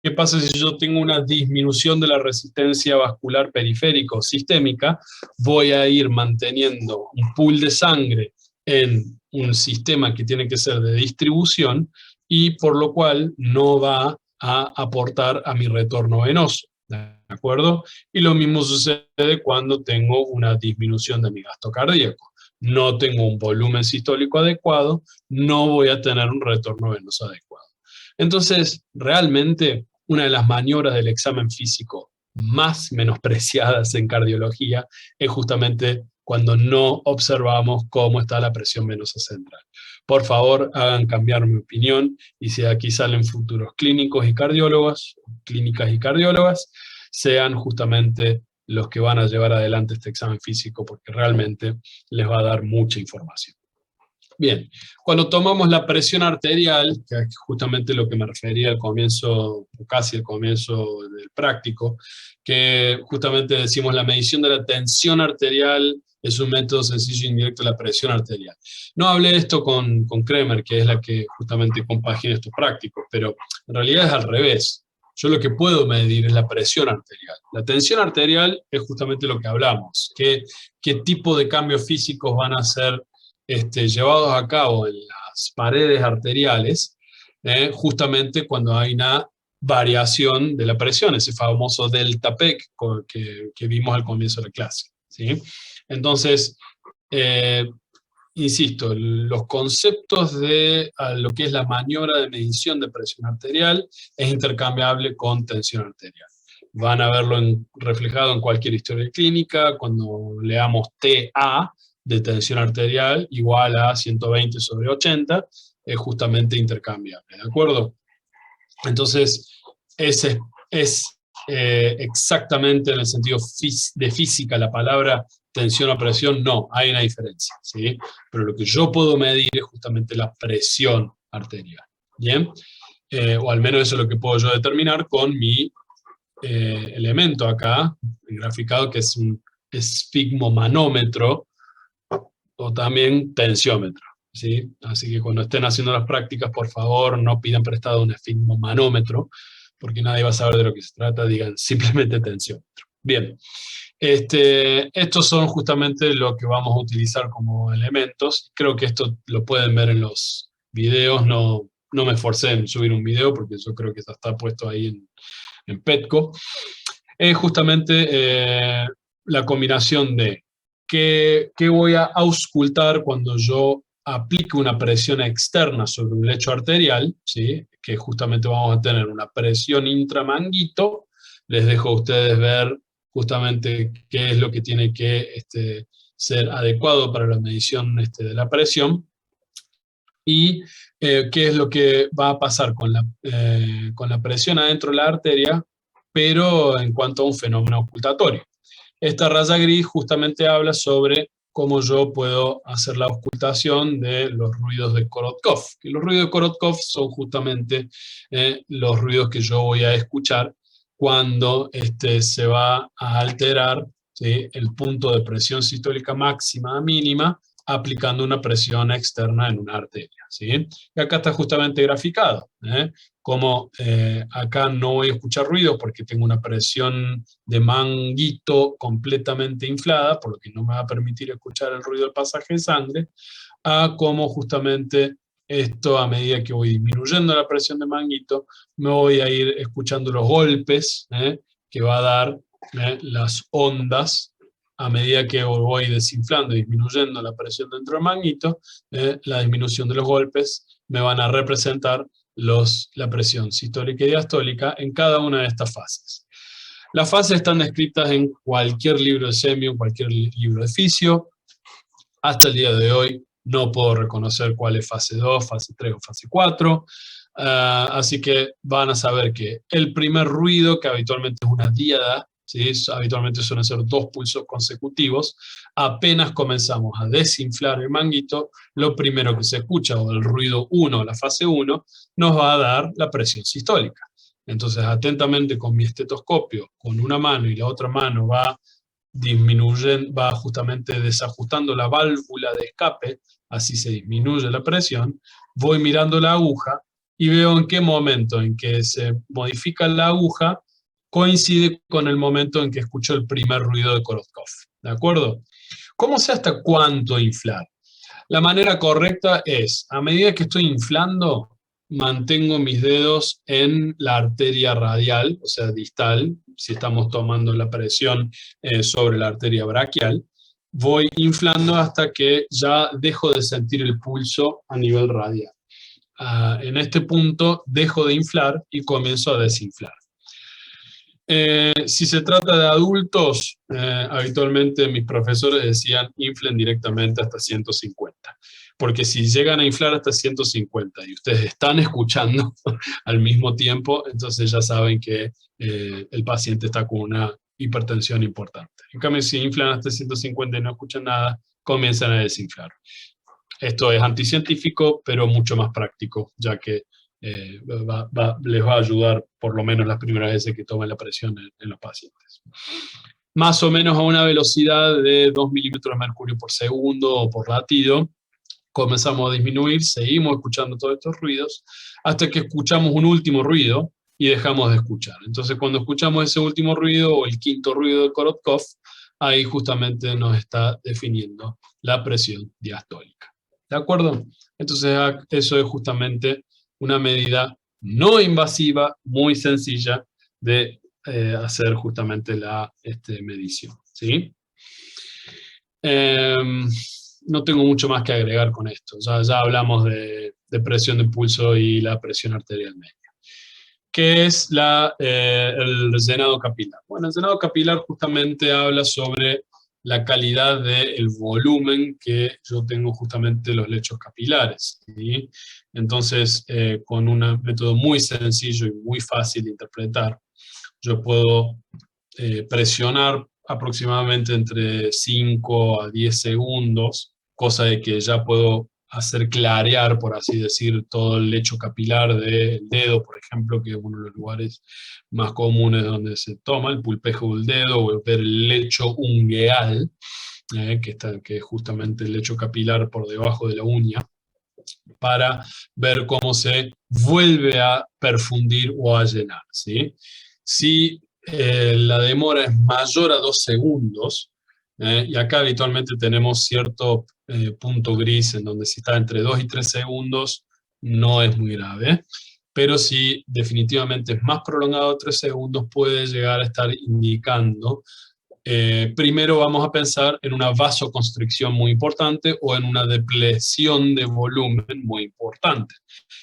¿Qué pasa si yo tengo una disminución de la resistencia vascular periférica o sistémica? Voy a ir manteniendo un pool de sangre en un sistema que tiene que ser de distribución y por lo cual no va a aportar a mi retorno venoso, ¿de acuerdo? Y lo mismo sucede cuando tengo una disminución de mi gasto cardíaco. No tengo un volumen sistólico adecuado, no voy a tener un retorno venoso adecuado. Entonces, realmente, una de las maniobras del examen físico más menospreciadas en cardiología es justamente cuando no observamos cómo está la presión venosa central. Por favor, hagan cambiar mi opinión, y si aquí salen futuros clínicos y cardiólogos, clínicas y cardiólogas, sean justamente los que van a llevar adelante este examen físico, porque realmente les va a dar mucha información. Bien, cuando tomamos la presión arterial, que es justamente lo que me refería al comienzo, casi al comienzo del práctico, que justamente decimos la medición de la tensión arterial es un método sencillo e indirecto de la presión arterial. No hablé de esto con Kremer, que es la que justamente compagina estos prácticos, pero en realidad es al revés. yo lo que puedo medir es la presión arterial. La tensión arterial es justamente lo que hablamos, qué tipo de cambios físicos van a ser llevados a cabo en las paredes arteriales, justamente cuando hay una variación de la presión, ese famoso delta P que vimos al comienzo de la clase, ¿sí? Entonces, insisto, los conceptos de lo que es la maniobra de medición de presión arterial es intercambiable con tensión arterial. Van a verlo reflejado en cualquier historia clínica, cuando leamos TA de tensión arterial igual a 120/80, es justamente intercambiable, ¿de acuerdo? Entonces, ese es exactamente en el sentido de física la palabra tensión o presión, no, hay una diferencia, ¿sí? Pero lo que yo puedo medir es justamente la presión arterial, ¿bien? O al menos eso es lo que puedo yo determinar con mi elemento acá, graficado, que es un esfigmomanómetro, o también tensiómetro, ¿sí? Así que cuando estén haciendo las prácticas, por favor, no pidan prestado un esfigmomanómetro, porque nadie va a saber de lo que se trata, digan simplemente tensiómetro. Bien, estos son justamente lo que vamos a utilizar como elementos. Creo que esto lo pueden ver en los videos, no me esforcé en subir un video, porque yo creo que ya está puesto ahí en Petco. Es justamente la combinación de qué voy a auscultar cuando yo aplique una presión externa sobre un lecho arterial, ¿sí? Que justamente vamos a tener una presión intramanguito. Les dejo a ustedes ver justamente qué es lo que tiene que ser adecuado para la medición de la presión, y qué es lo que va a pasar con la presión adentro de la arteria, pero en cuanto a un fenómeno ocultatorio. Esta raya gris justamente habla sobre cómo yo puedo hacer la ocultación de los ruidos de Korotkov. Y los ruidos de Korotkov son justamente los ruidos que yo voy a escuchar cuando se va a alterar, ¿sí?, el punto de presión sistólica máxima a mínima, aplicando una presión externa en una arteria, ¿sí? Y acá está justamente graficado, como acá no voy a escuchar ruido porque tengo una presión de manguito completamente inflada, por lo que no me va a permitir escuchar el ruido del pasaje de sangre, a como justamente esto, a medida que voy disminuyendo la presión de manguito, me voy a ir escuchando los golpes que va a dar las ondas. A medida que voy desinflando y disminuyendo la presión dentro del manguito, la disminución de los golpes me van a representar la presión sistólica y diastólica en cada una de estas fases. Las fases están descritas en cualquier libro de semio, en cualquier libro de fisio. Hasta el día de hoy no puedo reconocer cuál es fase 2, fase 3 o fase 4. Así que van a saber que el primer ruido, que habitualmente es una díada, ¿sí?, habitualmente suelen ser 2 pulsos consecutivos, apenas comenzamos a desinflar el manguito, lo primero que se escucha, o el ruido 1, la fase 1, nos va a dar la presión sistólica. Entonces, atentamente con mi estetoscopio, con una mano y la otra mano va justamente desajustando la válvula de escape, así se disminuye la presión, voy mirando la aguja y veo en qué momento en que se modifica la aguja coincide con el momento en que escucho el primer ruido de Korotkov, ¿de acuerdo? ¿Cómo sé hasta cuánto inflar? La manera correcta es, a medida que estoy inflando, mantengo mis dedos en la arteria radial, o sea, distal, si estamos tomando la presión sobre la arteria braquial, voy inflando hasta que ya dejo de sentir el pulso a nivel radial. En este punto dejo de inflar y comienzo a desinflar. Si se trata de adultos, habitualmente mis profesores decían inflen directamente hasta 150, porque si llegan a inflar hasta 150 y ustedes están escuchando al mismo tiempo, entonces ya saben que el paciente está con una hipertensión importante. En cambio, si inflan hasta 150 y no escuchan nada, comienzan a desinflar. Esto es anticientífico, pero mucho más práctico, ya que les va a ayudar por lo menos las primeras veces que tomen la presión en los pacientes. Más o menos a una velocidad de 2 milímetros de mercurio por segundo o por latido, comenzamos a disminuir, seguimos escuchando todos estos ruidos, hasta que escuchamos un último ruido, y dejamos de escuchar. Entonces cuando escuchamos ese último ruido, o el quinto ruido de Korotkov, ahí justamente nos está definiendo la presión diastólica. ¿De acuerdo? Entonces eso es justamente una medida no invasiva, muy sencilla de hacer justamente la medición. ¿Sí? No tengo mucho más que agregar con esto. Ya hablamos de presión de pulso y la presión arterial media. ¿Qué es el llenado capilar? Bueno, el llenado capilar justamente habla sobre la calidad del volumen que yo tengo justamente los lechos capilares, ¿sí? Entonces, con un método muy sencillo y muy fácil de interpretar, yo puedo presionar aproximadamente entre 5 a 10 segundos, cosa de que ya puedo hacer clarear, por así decir, todo el lecho capilar del dedo, por ejemplo, que es uno de los lugares más comunes donde se toma, el pulpejo del dedo, o ver el lecho ungueal, que es justamente el lecho capilar por debajo de la uña, para ver cómo se vuelve a perfundir o a llenar, ¿sí? Si la demora es mayor a 2 segundos, y acá habitualmente tenemos cierto punto gris en donde si está entre 2 y 3 segundos no es muy grave, pero si definitivamente es más prolongado de 3 segundos puede llegar a estar indicando, primero vamos a pensar en una vasoconstricción muy importante o en una depresión de volumen muy importante.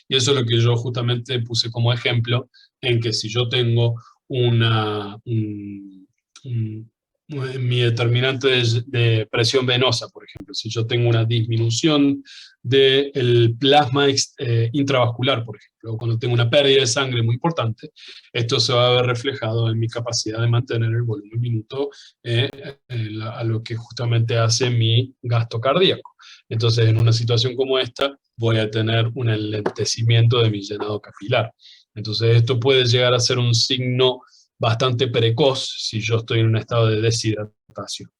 Y eso es lo que yo justamente puse como ejemplo, en que si yo tengo mi determinante de presión venosa, por ejemplo, si yo tengo una disminución del plasma intravascular, por ejemplo, o cuando tengo una pérdida de sangre muy importante, esto se va a ver reflejado en mi capacidad de mantener el volumen minuto a lo que justamente hace mi gasto cardíaco. Entonces, en una situación como esta, voy a tener un enlentecimiento de mi llenado capilar. Entonces, esto puede llegar a ser un signo bastante precoz si yo estoy en un estado de deshidratación.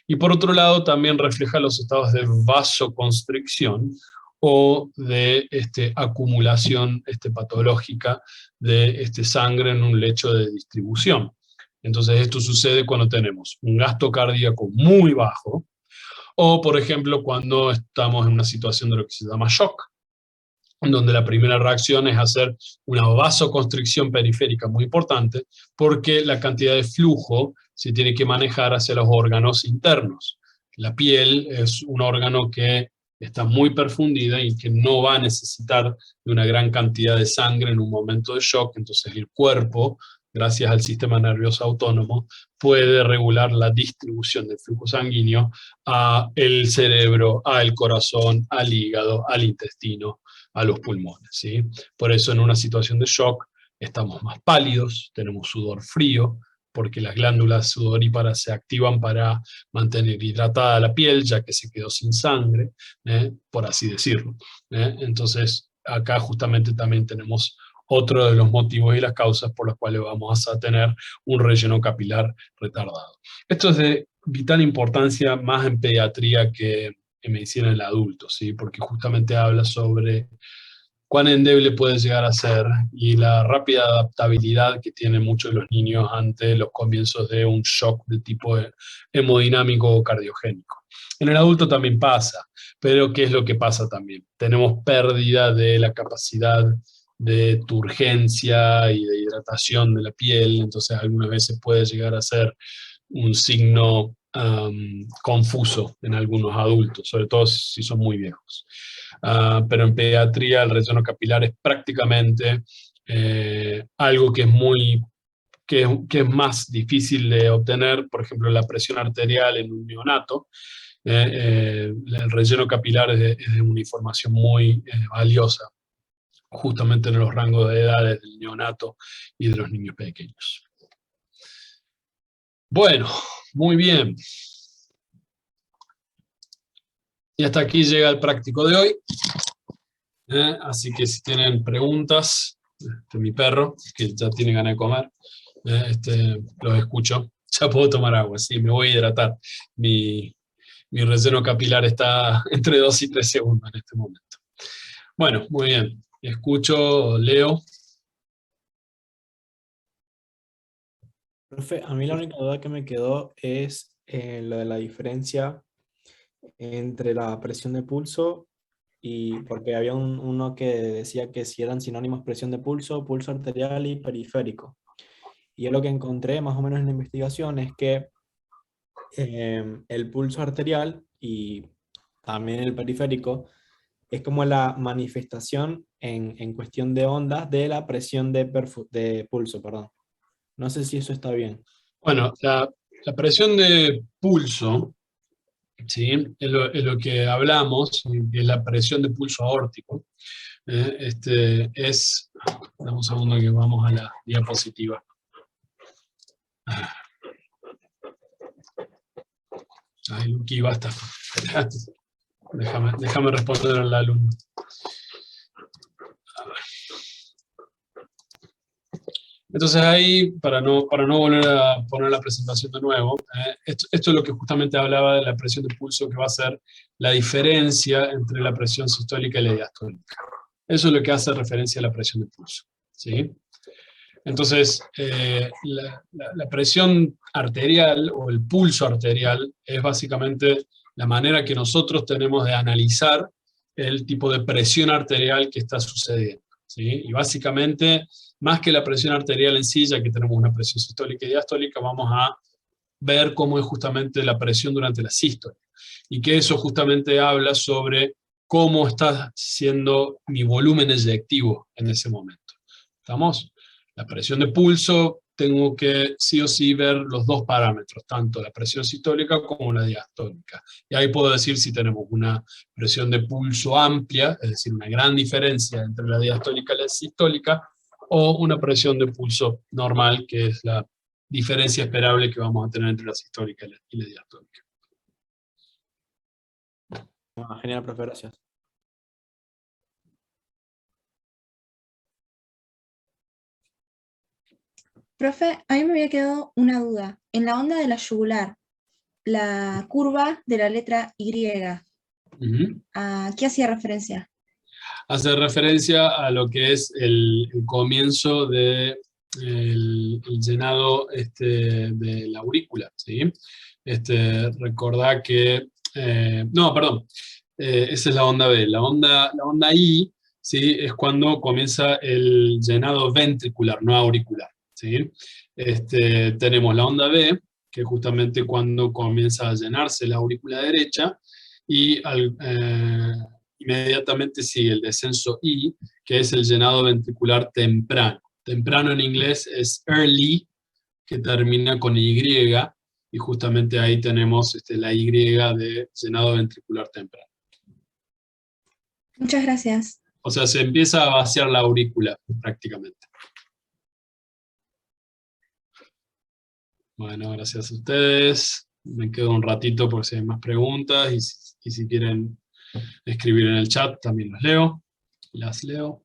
Y por otro lado, también refleja los estados de vasoconstricción o de acumulación patológica de sangre en un lecho de distribución. Entonces, esto sucede cuando tenemos un gasto cardíaco muy bajo, o, por ejemplo, cuando estamos en una situación de lo que se llama shock, donde la primera reacción es hacer una vasoconstricción periférica muy importante, porque la cantidad de flujo se tiene que manejar hacia los órganos internos. La piel es un órgano que está muy perfundida y que no va a necesitar de una gran cantidad de sangre en un momento de shock, entonces el cuerpo, gracias al sistema nervioso autónomo, puede regular la distribución del flujo sanguíneo al cerebro, al corazón, al hígado, al intestino, a los pulmones, ¿sí? Por eso en una situación de shock estamos más pálidos, tenemos sudor frío, porque las glándulas sudoríparas se activan para mantener hidratada la piel, ya que se quedó sin sangre, por así decirlo. Entonces, acá justamente también tenemos otro de los motivos y las causas por las cuales vamos a tener un relleno capilar retardado. Esto es de vital importancia más en pediatría que en medicina del adulto, ¿sí? Porque justamente habla sobre cuán endeble puede llegar a ser y la rápida adaptabilidad que tienen muchos de los niños ante los comienzos de un shock de tipo hemodinámico o cardiogénico. En el adulto también pasa, pero ¿qué es lo que pasa también? Tenemos pérdida de la capacidad de turgencia y de hidratación de la piel, entonces algunas veces puede llegar a ser un signo confuso en algunos adultos, sobre todo si son muy viejos. Pero en pediatría el relleno capilar es prácticamente algo que es más difícil de obtener, por ejemplo, la presión arterial en un neonato. El relleno capilar es de una información muy valiosa, justamente en los rangos de edades del neonato y de los niños pequeños. Bueno, muy bien. Y hasta aquí llega el práctico de hoy. Así que si tienen preguntas, mi perro, que ya tiene ganas de comer, los escucho. Ya puedo tomar agua, sí, me voy a hidratar. Mi relleno capilar está entre 2 y 3 segundos en este momento. Bueno, muy bien. Escucho, leo. Profe, a mí la única duda que me quedó es lo de la diferencia entre la presión de pulso y porque había uno que decía que si eran sinónimos presión de pulso, pulso arterial y periférico. Y yo lo que encontré más o menos en la investigación es que el pulso arterial y también el periférico es como la manifestación en cuestión de ondas de la presión de pulso, perdón. No sé si eso está bien. Bueno, la presión de pulso, ¿sí? Es lo que hablamos, que es la presión de pulso aórtico. Dame un segundo que vamos a la diapositiva. Ay, Luqui, basta. Déjame responder al alumno. Entonces ahí, para no volver a poner la presentación de nuevo, esto es lo que justamente hablaba de la presión de pulso, que va a ser la diferencia entre la presión sistólica y la diastólica. Eso es lo que hace referencia a la presión de pulso, ¿sí? Entonces, la presión arterial o el pulso arterial es básicamente la manera que nosotros tenemos de analizar el tipo de presión arterial que está sucediendo, ¿sí? Y básicamente, más que la presión arterial en sí, ya que tenemos una presión sistólica y diastólica, vamos a ver cómo es justamente la presión durante la sístole. Y que eso justamente habla sobre cómo está siendo mi volumen eyectivo en ese momento. ¿Estamos? La presión de pulso, tengo que sí o sí ver los dos parámetros, tanto la presión sistólica como la diastólica. Y ahí puedo decir si tenemos una presión de pulso amplia, es decir, una gran diferencia entre la diastólica y la sistólica, o una presión de pulso normal, que es la diferencia esperable que vamos a tener entre la sistólica y la diastólica. Genial, profe, gracias. Profe, a mí me había quedado una duda. En la onda de la yugular, la curva de la letra Y, ¿a qué hacía referencia? Hace referencia a lo que es el comienzo del llenado de la aurícula, ¿sí? Recordá que... no, perdón. Esa es la onda B. La onda I, ¿sí? Es cuando comienza el llenado ventricular, no auricular, ¿sí? Tenemos la onda B, que es justamente cuando comienza a llenarse la aurícula derecha, y inmediatamente sigue el descenso I, que es el llenado ventricular temprano. Temprano en inglés es early, que termina con Y, y justamente ahí tenemos la Y de llenado ventricular temprano. Muchas gracias. O sea, se empieza a vaciar la aurícula prácticamente. Bueno, gracias a ustedes. Me quedo un ratito por si hay más preguntas y si quieren escribir en el chat también las leo.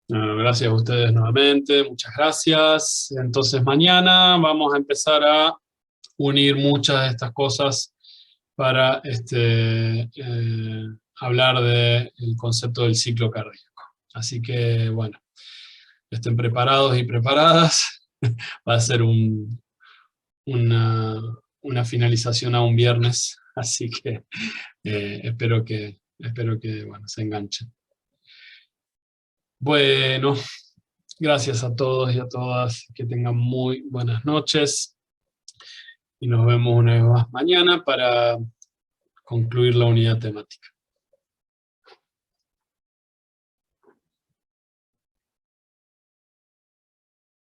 Gracias a ustedes nuevamente, muchas gracias. Entonces mañana vamos a empezar a unir muchas de estas cosas para hablar del concepto del ciclo cardíaco. Así que, bueno, estén preparados y preparadas. Va a ser una finalización a un viernes, así que espero que bueno, se enganchen. Bueno, gracias a todos y a todas, que tengan muy buenas noches, y nos vemos una vez más mañana para concluir la unidad temática.